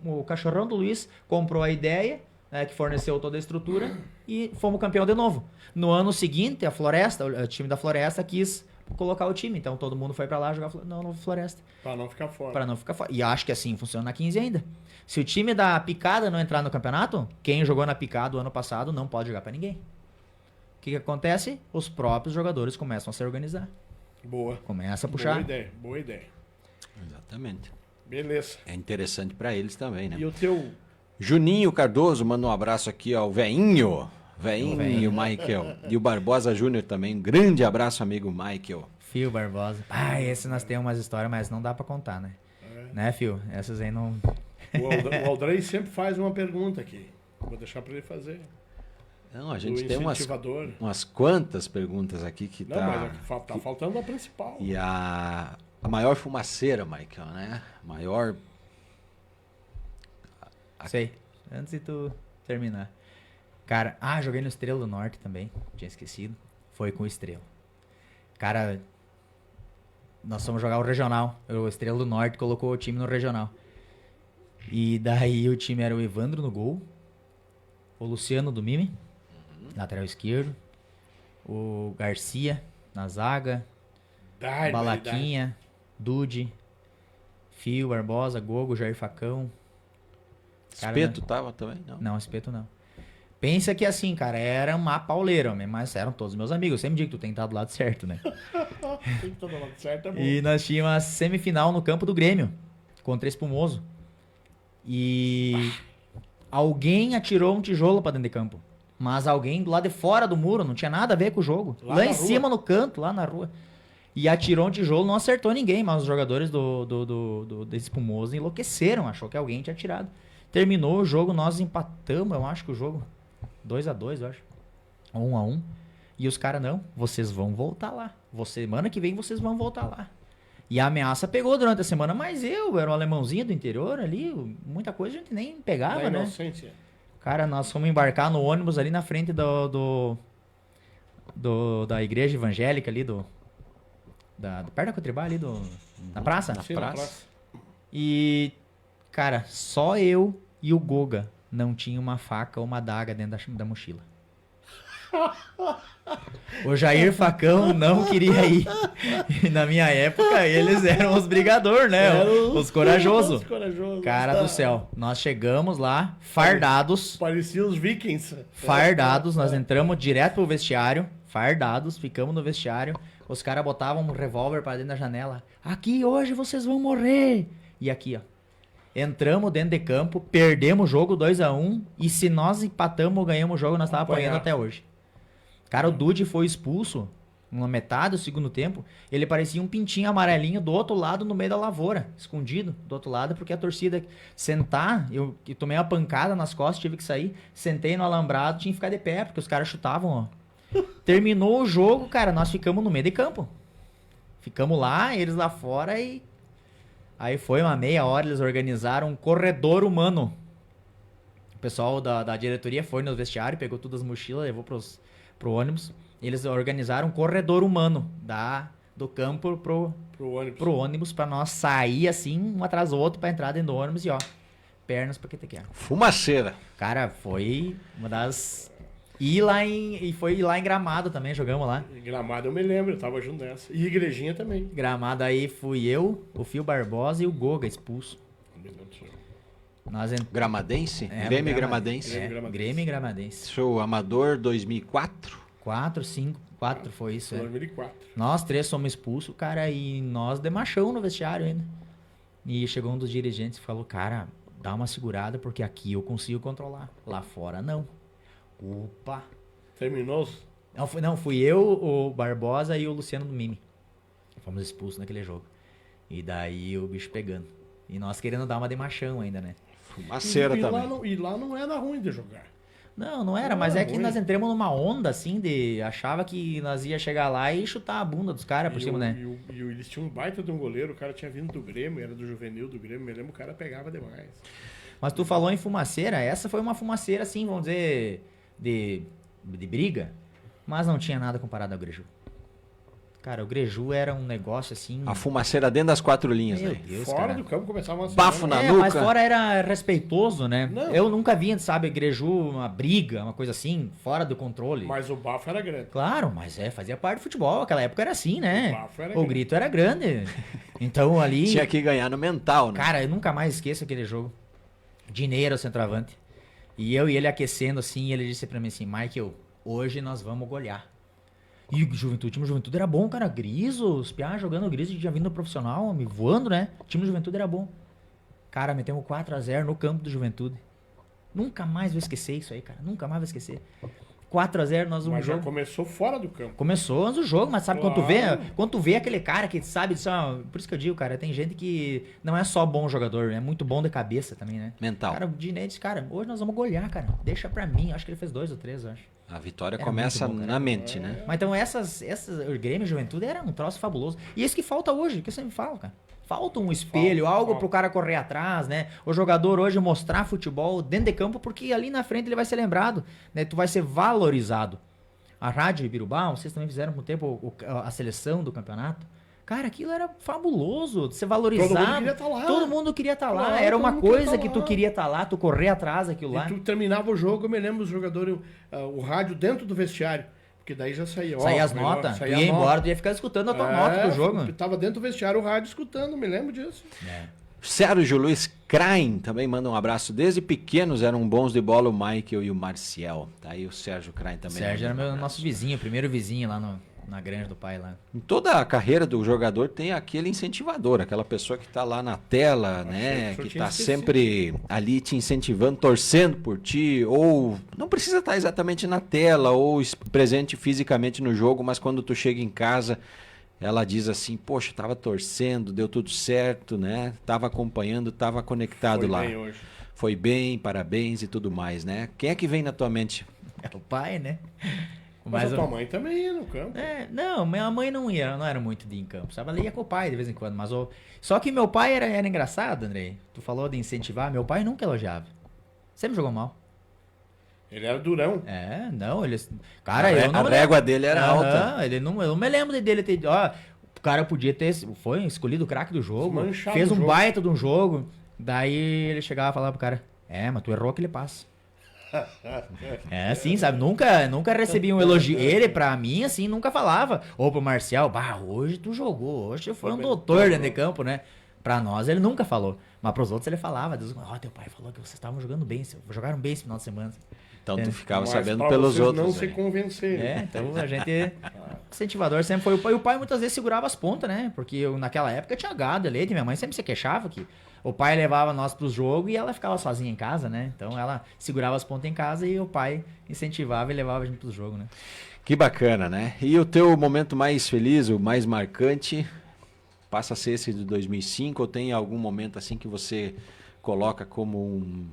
o cachorrão do Luiz comprou a ideia, né, que forneceu toda a estrutura, e fomos campeão de novo. No ano seguinte, o time da Floresta quis colocar o time, então todo mundo foi pra lá jogar no Floresta. Pra não ficar fora. Pra não ficar fora. E acho que assim funciona na 15 ainda. Se o time da Picada não entrar no campeonato, quem jogou na Picada o ano passado não pode jogar pra ninguém. O que acontece? Os próprios jogadores começam a se organizar. Boa. Começa a puxar. Boa ideia. Exatamente. Beleza. É interessante pra eles também, né? E o teu... Juninho Cardoso manda um abraço aqui ao Veinho, Michael. E o Barbosa Júnior também. Um grande abraço, amigo Michael. Fio Barbosa. Esse nós temos umas histórias, mas não dá pra contar, né? Né, Fio? Essas aí não... O Aldrey sempre faz uma pergunta aqui. Vou deixar pra ele fazer. Não, a gente tem incentivador. umas quantas perguntas aqui que Não, mas tá faltando a principal. E a maior fumaceira, Michael, né? Maior... Sei. Antes de tu terminar. Cara, joguei no Estrela do Norte também. Tinha esquecido. Foi com o Estrela. Cara, nós fomos jogar o regional. O Estrela do Norte colocou o time no regional. E daí o time era o Evandro no gol. O Luciano do Mime, lateral esquerdo. O Garcia na zaga. Balaquinha, Dude, Fio, Barbosa, Gogo, Jair Facão. Espeto tava também? Não, Espeto não. Pensa que assim, cara, era uma pauleira, mas eram todos meus amigos. Eu sempre digo que tu tem que estar do lado certo, né? Tem que estar do lado certo, é bom. E nós tínhamos a semifinal no campo do Grêmio, contra Espumoso. E alguém atirou um tijolo pra dentro de campo. Mas alguém do lado de fora do muro, não tinha nada a ver com o jogo. Lá em cima, no canto, lá na rua. E atirou um tijolo, não acertou ninguém, mas os jogadores do Espumoso enlouqueceram, achou que alguém tinha atirado. Terminou o jogo, nós empatamos, eu acho que o jogo 2-2, eu acho. 1-1. E os caras, não, vocês vão voltar lá. Semana que vem vocês vão voltar lá. E a ameaça pegou durante a semana, mas eu era um alemãozinho do interior ali, muita coisa a gente nem pegava, Da né? inocência. Cara, nós fomos embarcar no ônibus ali na frente da igreja evangélica ali, perto da Cotribá ali, na praça. Sim, na praça. E, cara, só eu e o Goga não tinha uma faca ou uma adaga dentro da mochila. O Jair Facão não queria ir. E na minha época, eles eram os brigadores, né? Os corajosos. Cara do céu, nós chegamos lá, fardados. Parecia os vikings. Fardados, nós entramos direto pro vestiário. Fardados, ficamos no vestiário. Os caras botavam um revólver pra dentro da janela. Aqui hoje vocês vão morrer. E aqui, ó. Entramos dentro de campo, perdemos o jogo 2-1. E se nós empatamos ou ganhamos o jogo, nós estávamos apanhando até hoje. Cara, o Dude foi expulso na metade do segundo tempo. Ele parecia um pintinho amarelinho do outro lado, no meio da lavoura, escondido do outro lado, porque a torcida sentar, eu tomei uma pancada nas costas, tive que sair, sentei no alambrado, tinha que ficar de pé, porque os caras chutavam, ó. Terminou o jogo, cara, nós ficamos no meio de campo. Ficamos lá, eles lá fora e... Aí foi uma meia hora, eles organizaram um corredor humano. O pessoal da diretoria foi no vestiário, pegou todas as mochilas, levou pro ônibus. Eles organizaram um corredor humano do campo pro ônibus pra nós sair assim, um atrás do outro pra entrar dentro do ônibus e ó, pernas pra que te quer. Fumaceira. Cara, foi uma das... E foi lá em Gramado também, jogamos lá. Em Gramado eu me lembro, eu tava junto nessa. E Igrejinha também. Gramado aí fui eu, o Fio Barbosa e o Goga expulso. Gramadense? Grêmio Gramadense. Grêmio Gramadense. Sou amador 2004. 4 foi isso, 2004. Nós 3 somos expulsos, cara, e nós demachamos no vestiário ainda. E chegou um dos dirigentes e falou, cara, dá uma segurada porque aqui eu consigo controlar. Lá fora não. Opa. Terminou? Não, fui eu, o Barbosa e o Luciano do Mimi. Fomos expulsos naquele jogo. E daí o bicho pegando. E nós querendo dar uma de machão ainda, né? Fumaceira também. E lá não era ruim de jogar. Não era, mas é que nós entramos numa onda assim de... Achava que nós ia chegar lá e chutar a bunda dos caras por cima, né? E eles tinham um baita de um goleiro, o cara tinha vindo do Grêmio, era do juvenil do Grêmio, me lembro, o cara pegava demais. Mas tu falou em fumaceira, essa foi uma fumaceira assim, vamos dizer, de briga, mas não tinha nada comparado ao Greju. Cara, o Greju era um negócio assim... A fumaceira dentro das 4 linhas, Meu né? Deus, Fora cara. do campo começava uma Bafo na nuca. Mas fora era respeitoso, né? Não. Eu nunca vi, sabe, Greju, uma briga, uma coisa assim, fora do controle. Mas o bafo era grande. Claro, mas fazia parte do futebol, aquela época era assim, né? O bafo era O grande. grito era grande. Então ali... Tinha que ganhar no mental, né? Cara, eu nunca mais esqueço aquele jogo. Dinei era o centroavante. E eu e ele aquecendo assim, e ele disse pra mim assim, Michael, hoje nós vamos golear. E o time Juventude era bom, cara. Griso, os piá jogando Griso, já vindo no profissional, me voando, né? O time do Juventude era bom. Cara, metemos 4-0 no campo do Juventude. Nunca mais vou esquecer isso aí, cara. Nunca mais vou esquecer. 4-0 nós vamos Mas já jogo. começou fora do campo. Começou antes do jogo, mas sabe Claro. quando tu vê aquele cara que sabe só, por isso que eu digo, cara, tem gente que não é só bom jogador, é muito bom de cabeça também, né? Mental. Cara, o Dinei disse, cara, hoje nós vamos golear, cara. Deixa pra mim. Acho que ele fez 2 ou 3, eu acho. A vitória Era começa muito bom, cara. na mente, né? Mas então o Grêmio e Juventude era um troço fabuloso. E isso que falta hoje, que eu sempre falo, cara. Falta um espelho, algo pro cara correr atrás, né? O jogador hoje mostrar futebol dentro de campo, porque ali na frente ele vai ser lembrado, né? Tu vai ser valorizado. A Rádio Ibirubá, vocês também fizeram por um tempo a seleção do campeonato. Cara, aquilo era fabuloso, de ser valorizado. Todo mundo queria estar lá. Todo mundo queria estar lá. Claro, Era todo uma mundo queria coisa tá que tu lá. queria estar lá, tu correr atrás daquilo lá. E tu terminava o jogo, eu me lembro os jogadores, o rádio dentro do vestiário. Porque daí já saía. ó, Saía as melhor, notas, tu saía ia a nota. embora, tu ia ficar escutando a tua nota do jogo. Tava dentro do vestiário o rádio escutando, me lembro disso. Sérgio Luiz Krain também manda um abraço. Desde pequenos eram bons de bola o Michael e o Marcial. Tá aí o Sérgio Krain também. Sérgio era mandando um nosso vizinho, primeiro vizinho lá na granja do pai lá. Em toda a carreira do jogador tem aquele incentivador, aquela pessoa que está lá na tela, né? que eu Que tinha está esquecido. sempre ali te incentivando, torcendo por ti, ou não precisa estar exatamente na tela ou presente fisicamente no jogo, mas quando tu chega em casa, ela diz assim, poxa, tava torcendo, deu tudo certo, né? Tava acompanhando, tava conectado Foi lá. bem hoje. Foi bem, parabéns e tudo mais, né? Quem é que vem na tua mente? É o pai, né? Mas a tua mãe também ia no campo. Não, minha mãe não era muito de ir em campo, sabe? Ela ia com o pai de vez em quando, mas só que meu pai era engraçado, Andrei. Tu falou de incentivar, meu pai nunca elogiava. Sempre jogou mal. Ele era durão. Não, ele... Cara, a régua dele era alta. Eu não me lembro dele ter... Ó, o cara podia ter... Foi escolhido o craque do jogo, fez um baita de um jogo, daí ele chegava e falava pro cara, mas tu errou aquele passe. Assim, sabe? Nunca recebi um elogio. Ele, pra mim, assim, nunca falava. Ou pro Marcial, hoje tu jogou, hoje foi um doutor dentro de campo, né? Pra nós ele nunca falou. Mas pros outros ele falava. Teu pai falou que vocês estavam jogando bem, jogaram bem esse final de semana. Então tu ficava Mas sabendo pelos outros. Não se convencer. Então a gente... incentivador sempre foi o pai. E o pai muitas vezes segurava as pontas, né? Porque naquela época tinha gado, leite. Minha mãe sempre se queixava que o pai levava nós pros jogos e ela ficava sozinha em casa, né? Então ela segurava as pontas em casa e o pai incentivava e levava a gente pros jogos, né? Que bacana, né? E o teu momento mais feliz, o mais marcante, passa a ser esse de 2005 ou tem algum momento assim que você coloca como um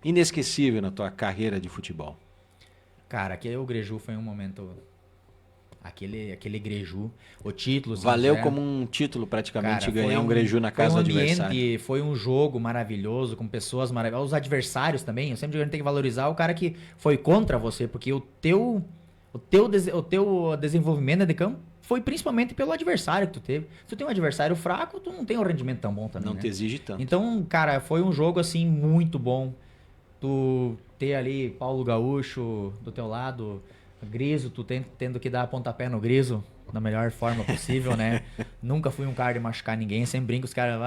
inesquecível na tua carreira de futebol? Cara, aquele o Greju foi um momento... Aquele Greju, o título... Valeu como um título praticamente, cara, ganhar um Greju na casa do adversário. Foi um jogo maravilhoso, com pessoas maravilhosas. Os adversários também, eu sempre digo que a gente tem que valorizar o cara que foi contra você, porque o teu desenvolvimento de campo foi principalmente pelo adversário que tu teve. Se tu tem um adversário fraco, tu não tem um rendimento tão bom também, Não te exige tanto. Então, cara, foi um jogo, assim, muito bom. Tu ter ali Paulo Gaúcho do teu lado, Griso, tu tendo que dar pontapé no Griso da melhor forma possível, né? Nunca fui um cara de machucar ninguém, sempre brinco os caras,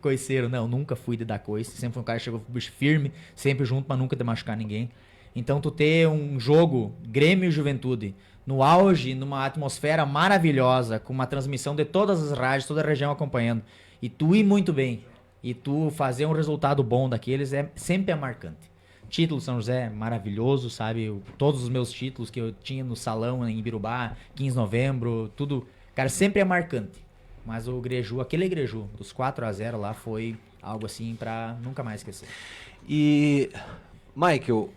coiceiro. Não, nunca fui de dar coice, sempre fui um cara que chegou firme, sempre junto, mas nunca de machucar ninguém. Então tu ter um jogo, Grêmio e Juventude, no auge, numa atmosfera maravilhosa, com uma transmissão de todas as rádios, toda a região acompanhando, e tu ir muito bem, e tu fazer um resultado bom daqueles, sempre é marcante. Título São José, maravilhoso, sabe? Todos os meus títulos que eu tinha no salão em Ibirubá, 15 de novembro, tudo, cara, sempre é marcante. Mas o Greju, aquele Greju, dos 4-0 lá, foi algo assim pra nunca mais esquecer. E, Michael,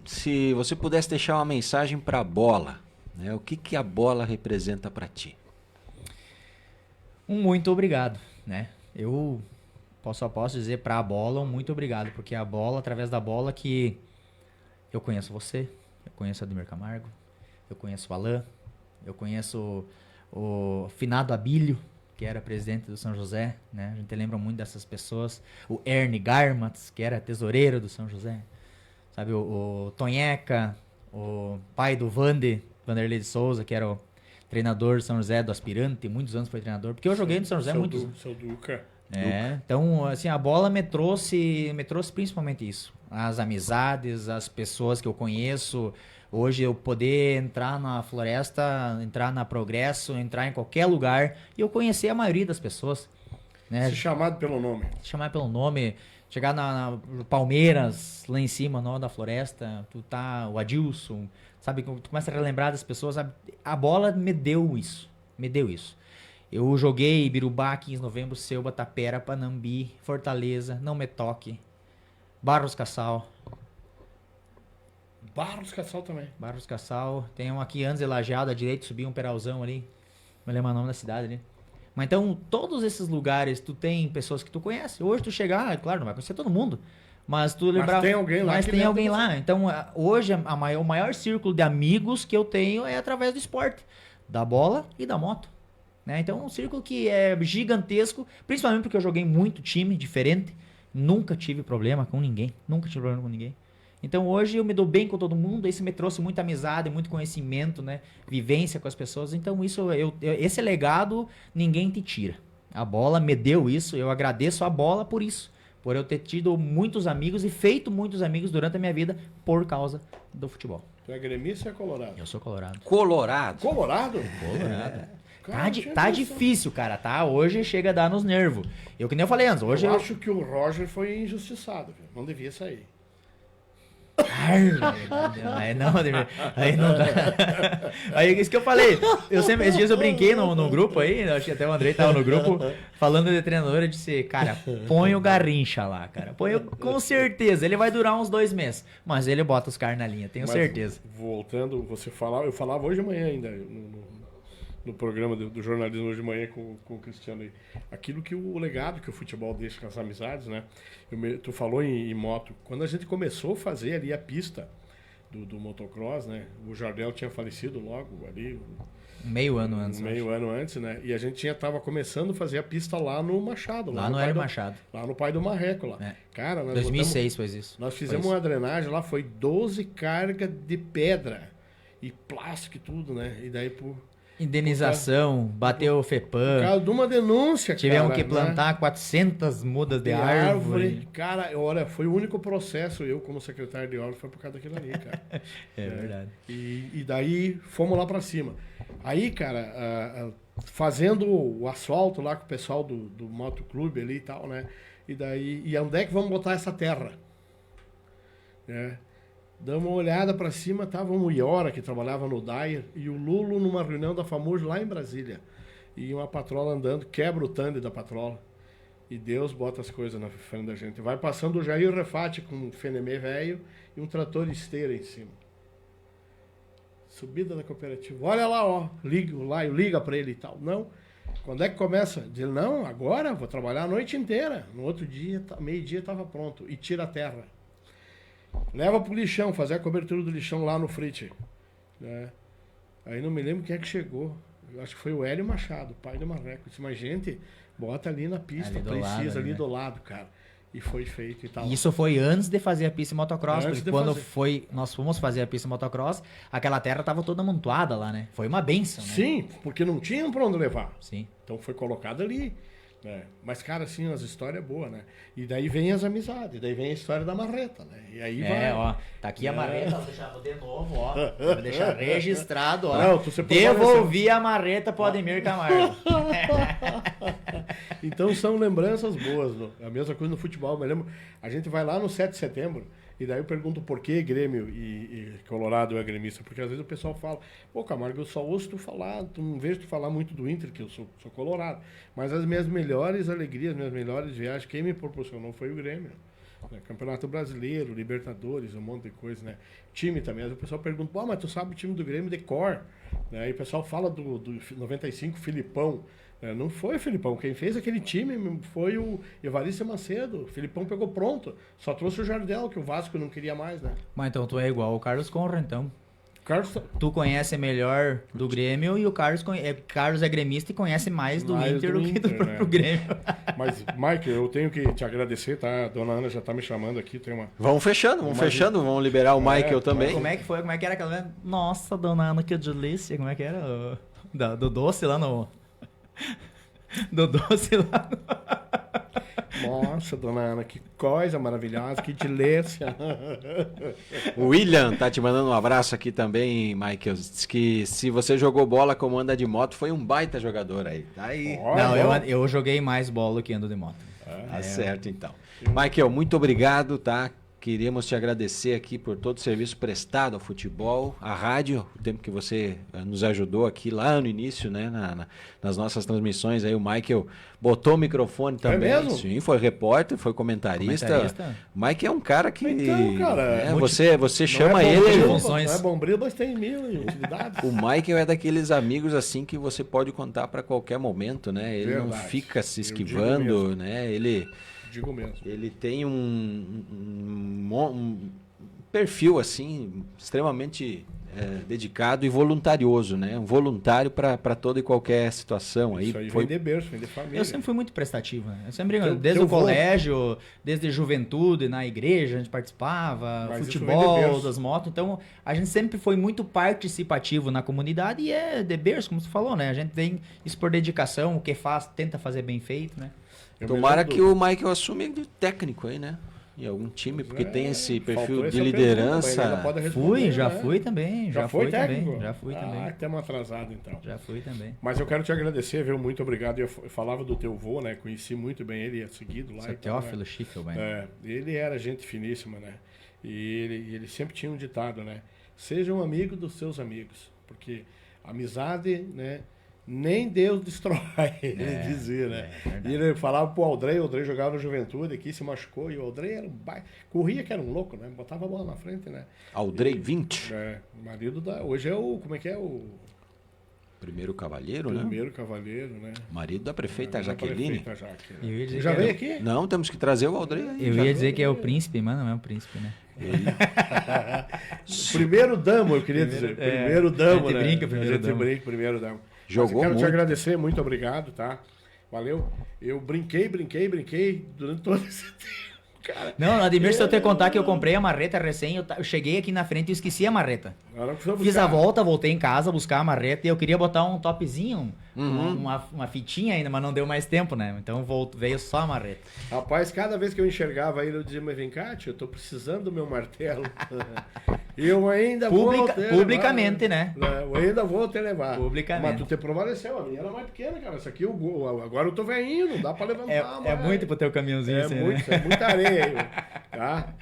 se você pudesse deixar uma mensagem pra bola, né? O que a bola representa pra ti? Um muito obrigado, né? Eu só posso dizer pra bola um muito obrigado, porque é a bola, através da bola que eu conheço você, eu conheço o Ademir Camargo, eu conheço o Alain, eu conheço o finado Abílio, que era presidente do São José, né? A gente lembra muito dessas pessoas. O Ernie Garmatz, que era tesoureiro do São José. Sabe, o Tonheca, o pai do Vanderlei de Souza, que era o treinador do São José, do aspirante, muitos anos foi treinador, porque eu joguei no São José muitos anos. Seu Duca. Então, assim, a bola me trouxe principalmente isso. As amizades, as pessoas que eu conheço. Hoje eu poder entrar na Floresta, entrar na Progresso, entrar em qualquer lugar e eu conhecer a maioria das pessoas. Né? Ser chamado pelo nome. Chamar pelo nome, chegar na Palmeiras, lá em cima, no da Floresta, o Adilson, sabe? Tu começa a relembrar das pessoas, sabe? A bola me deu isso. Eu joguei Ibirubá, 15 de novembro, Selva, Tapera, Panambi, Fortaleza, Não Me Toque, Barros Cassal. Barros Cassal também. Barros Cassal. Tem um aqui antes Lajeado, à direita, subiu um peralzão ali. Não me lembro o nome da cidade ali. Mas então, todos esses lugares, tu tem pessoas que tu conhece. Hoje tu chegar, claro, não vai conhecer todo mundo. Mas tu lembrar... Mas tem alguém lá. Mas tem alguém lá. Então, hoje, o maior círculo de amigos que eu tenho é através do esporte. Da bola e da moto. Né? Então, um círculo que é gigantesco. Principalmente porque eu joguei muito time diferente. Nunca tive problema com ninguém. Então hoje eu me dou bem com todo mundo, isso me trouxe muita amizade, muito conhecimento, né? Vivência com as pessoas. Então esse legado ninguém te tira. A bola me deu isso, eu agradeço a bola por isso. Por eu ter tido muitos amigos e feito muitos amigos durante a minha vida por causa do futebol. Tu é gremista ou é colorado? Eu sou colorado. Colorado? Colorado. Tá difícil, cara, tá? Hoje chega a dar nos nervos. Que nem eu falei antes, hoje eu acho que o Roger foi injustiçado, viu? Não devia sair. Aí não, Ademir, aí não dá. Aí isso que eu falei. Esses dias eu brinquei no grupo aí, acho que até o Andrei tava no grupo, falando de treinador, eu disse, cara, põe o Garrincha lá, cara. Com certeza. Ele vai durar uns 2 meses. Mas ele bota os caras na linha, tenho certeza. Voltando, eu falava hoje de manhã ainda, no programa do jornalismo hoje de manhã com o Cristiano aí. Aquilo que o legado que o futebol deixa com as amizades, né? Tu falou em moto. Quando a gente começou a fazer ali a pista do motocross, né? O Jardel tinha falecido logo ali. Meio ano antes. Meio ano antes, né? E a gente tava começando a fazer a pista lá no Machado. Lá no Hélio Machado. Lá no Pai do Marreco, lá. É. Cara, nós 2006 foi isso. Nós fizemos uma drenagem lá, foi 12 cargas de pedra e plástico e tudo, né? E daí indenização, bateu o por FEPAM. causa de uma denúncia, Tivemos cara, que plantar 400 mudas de árvore. Cara, olha, foi o único processo, eu como secretário de obras, foi por causa daquilo ali, cara. É verdade. E daí fomos lá pra cima. Aí, cara, fazendo o asfalto lá com o pessoal do motoclube ali e tal, né? E daí, e onde é que vamos botar essa terra? Né? Damos uma olhada para cima, tava o Iora, que trabalhava no Dyer, e o Lulo numa reunião da FAMURS lá em Brasília. E uma patrola andando, quebra o tande da patrola. E Deus bota as coisas na frente da gente. Vai passando o Jair Refate com um Fenemê velho e um trator esteira em cima. Subida da cooperativa. Olha lá, ó. Liga para ele e tal. Não. Quando é que começa? Diz, não, agora vou trabalhar a noite inteira. No outro dia, meio-dia estava pronto. E tira a terra. Leva pro lixão, fazer a cobertura do lixão lá no Frite. Né? Aí não me lembro quem é que chegou. Eu acho que foi o Hélio Machado, pai do Marreco. Disse, mas gente, bota ali na pista, precisa, ali do lado, cara. E foi feito e tal. Isso foi antes de fazer a pista motocross, porque quando nós fomos fazer a pista motocross, aquela terra tava toda amontoada lá, né? Foi uma benção, né? Sim, porque não tinham pra onde levar. Sim. Então foi colocado ali. Né? Mas, cara, assim, as histórias boas, né? E daí vem as amizades, daí vem a história da marreta, né? E aí vai. Ó, tá aqui a marreta, vou deixar de novo, ó. Vou deixar registrado, ó. Não, devolvi a marreta pro Ademir Camargo. Então são lembranças boas, a mesma coisa no futebol. Eu lembro, a gente vai lá no 7 de setembro, e daí eu pergunto por que Grêmio e Colorado é gremista, porque às vezes o pessoal fala, pô, Camargo, eu só ouço tu falar, não vejo tu falar muito do Inter, que eu sou colorado. Mas as minhas melhores alegrias, minhas melhores viagens, quem me proporcionou foi o Grêmio. Né? Campeonato Brasileiro, Libertadores, um monte de coisa, né? Time também. Às vezes o pessoal pergunta, pô, mas tu sabe o time do Grêmio de cor? Né? Aí o pessoal fala do 95, Filipão. Não foi o Filipão, quem fez aquele time foi o Evaristo Macedo. O Filipão pegou pronto, só trouxe o Jardel, que o Vasco não queria mais, né? Mas então tu é igual o Carlos Conra, então. Tu conhece melhor do Grêmio e o Carlos é gremista e conhece mais do Inter do que do próprio Grêmio. Mas, Mike, eu tenho que te agradecer, tá? A dona Ana já tá me chamando aqui. Vamos fechando, vamos liberar o Michael também. Como é que foi? Como é que era aquela... Nossa, dona Ana, que delícia. Como é que era? Do doce lá no... Do doce lá no... Nossa, dona Ana, que coisa maravilhosa, que delícia. O William tá te mandando um abraço aqui também, Michael. Diz que se você jogou bola como anda de moto, foi um baita jogador aí. Não, eu joguei mais bola que ando de moto. Tá certo, então. Michael, muito obrigado, tá? Queríamos te agradecer aqui por todo o serviço prestado ao futebol, à rádio, o tempo que você nos ajudou aqui lá no início, né, nas nossas transmissões. Aí o Michael botou o microfone também. É mesmo? Sim, foi repórter, foi comentarista. O Michael é um cara que... Então, cara, você chama ele... Não é bombril, mas tem mil utilidades. O Michael é daqueles amigos assim que você pode contar para qualquer momento, né? Ele não fica se esquivando, né? Digo mesmo. Ele tem um perfil assim extremamente dedicado e voluntarioso, né? Um voluntário para toda e qualquer situação. Isso aí vem de berço, vem de família. Eu sempre fui muito prestativo, né? Eu sempre, desde o colégio, desde juventude, na igreja, a gente participava, futebol, das motos. Então, a gente sempre foi muito participativo na comunidade e é de berço, como você falou, né? A gente tem isso por dedicação, o que faz, tenta fazer bem feito, né? Tomara que o Michael assume de técnico aí, né? Em algum time, porque tem esse perfil de liderança. Já fui também. Já fui também. Estamos atrasados, então. Já fui também. Mas eu quero te agradecer, viu? Muito obrigado. Eu falava do teu vô, né? Conheci muito bem ele, seguido lá. Teófilo Schiffelbein. Ele era gente finíssima, né? E ele sempre tinha um ditado, né? Seja um amigo dos seus amigos. Porque amizade, né? Nem Deus destrói, ele dizia, né? E ele falava pro Aldrey, o Aldrey jogava no Juventude aqui, se machucou, e o Aldrey era corria que era um louco, né? Botava a bola na frente, né? Aldrey 20. Marido hoje é o, como é que é? O Primeiro cavalheiro, né? primeiro cavalheiro, né? Marido da prefeita Jaqueline. Eu ia dizer Já que veio era- aqui? Não, temos que trazer o Aldrey aí. Eu ia dizer que é o príncipe, mas não é o príncipe, né? Primeiro damo, eu queria dizer. Primeiro damo, a gente né? brinca, primeiro a gente damo. brinca, primeiro damo. Jogou Mas eu quero te muito. agradecer, muito obrigado, tá? Valeu. Eu brinquei durante todo esse tempo, cara. Não, Ademir, se eu te contar que eu comprei a marreta recém, eu cheguei aqui na frente e esqueci a marreta. Agora precisamos Fiz a buscar. volta, voltei em casa, buscar a marreta e eu queria botar um topzinho, uma fitinha ainda, mas não deu mais tempo, né? Então veio só a marreta. Rapaz, cada vez que eu enxergava ele, eu dizia, mas vem cá, tio, eu tô precisando do meu martelo. Eu ainda vou te levar. Publicamente, né? Eu ainda vou te levar. Publicamente. Mas tu te prevaleceu, a minha era mais pequena, cara. Essa aqui, agora eu tô velhinho, não dá pra levantar. É muito pro teu caminhãozinho assim, né? É muita areia aí, tá?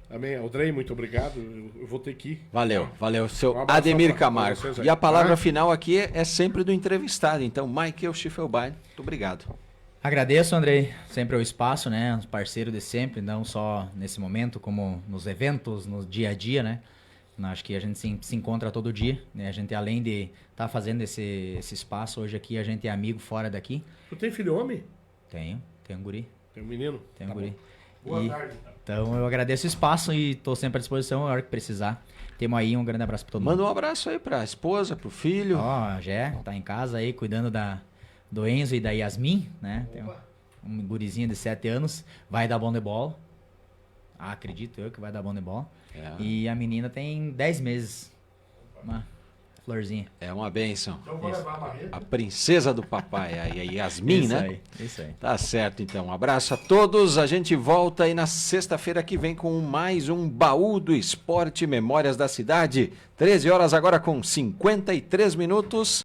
Também, Aldrey, muito obrigado. Eu vou ter que ir. Valeu, seu Um abraço Ademir pra Camargo. vocês aí, E a palavra tá? final aqui é sempre do entrevistado. Então, Michael Schiffelbein, muito obrigado. Agradeço, Andrei, sempre o espaço, né? Um parceiro de sempre, não só nesse momento, como nos eventos, no dia a dia, né? Acho que a gente se encontra todo dia, né? A gente, além de estar fazendo esse espaço hoje aqui, a gente é amigo fora daqui. Tu tem filho homem? Tenho um guri, Tem um menino? tenho um Tá guri. bom. Boa E- tarde. Então eu agradeço o espaço e estou sempre à disposição na hora que precisar. Temos aí um grande abraço para todo mundo. Manda um abraço aí pra esposa, pro filho. Ó, a Gé tá em casa aí cuidando do Enzo e da Yasmin, né? Tem um gurizinho de 7 anos, vai dar bom de bola. Ah, acredito eu que vai dar bom de bola. É. E a menina tem 10 meses. Uma florzinha. É uma bênção. Então vou levar a marreta. A princesa do papai, a Yasmin, Isso né? aí, isso aí. Tá certo, então. Um abraço a todos. A gente volta aí na sexta-feira que vem com mais um Baú do Esporte Memórias da Cidade. 13 horas agora com 53 minutos.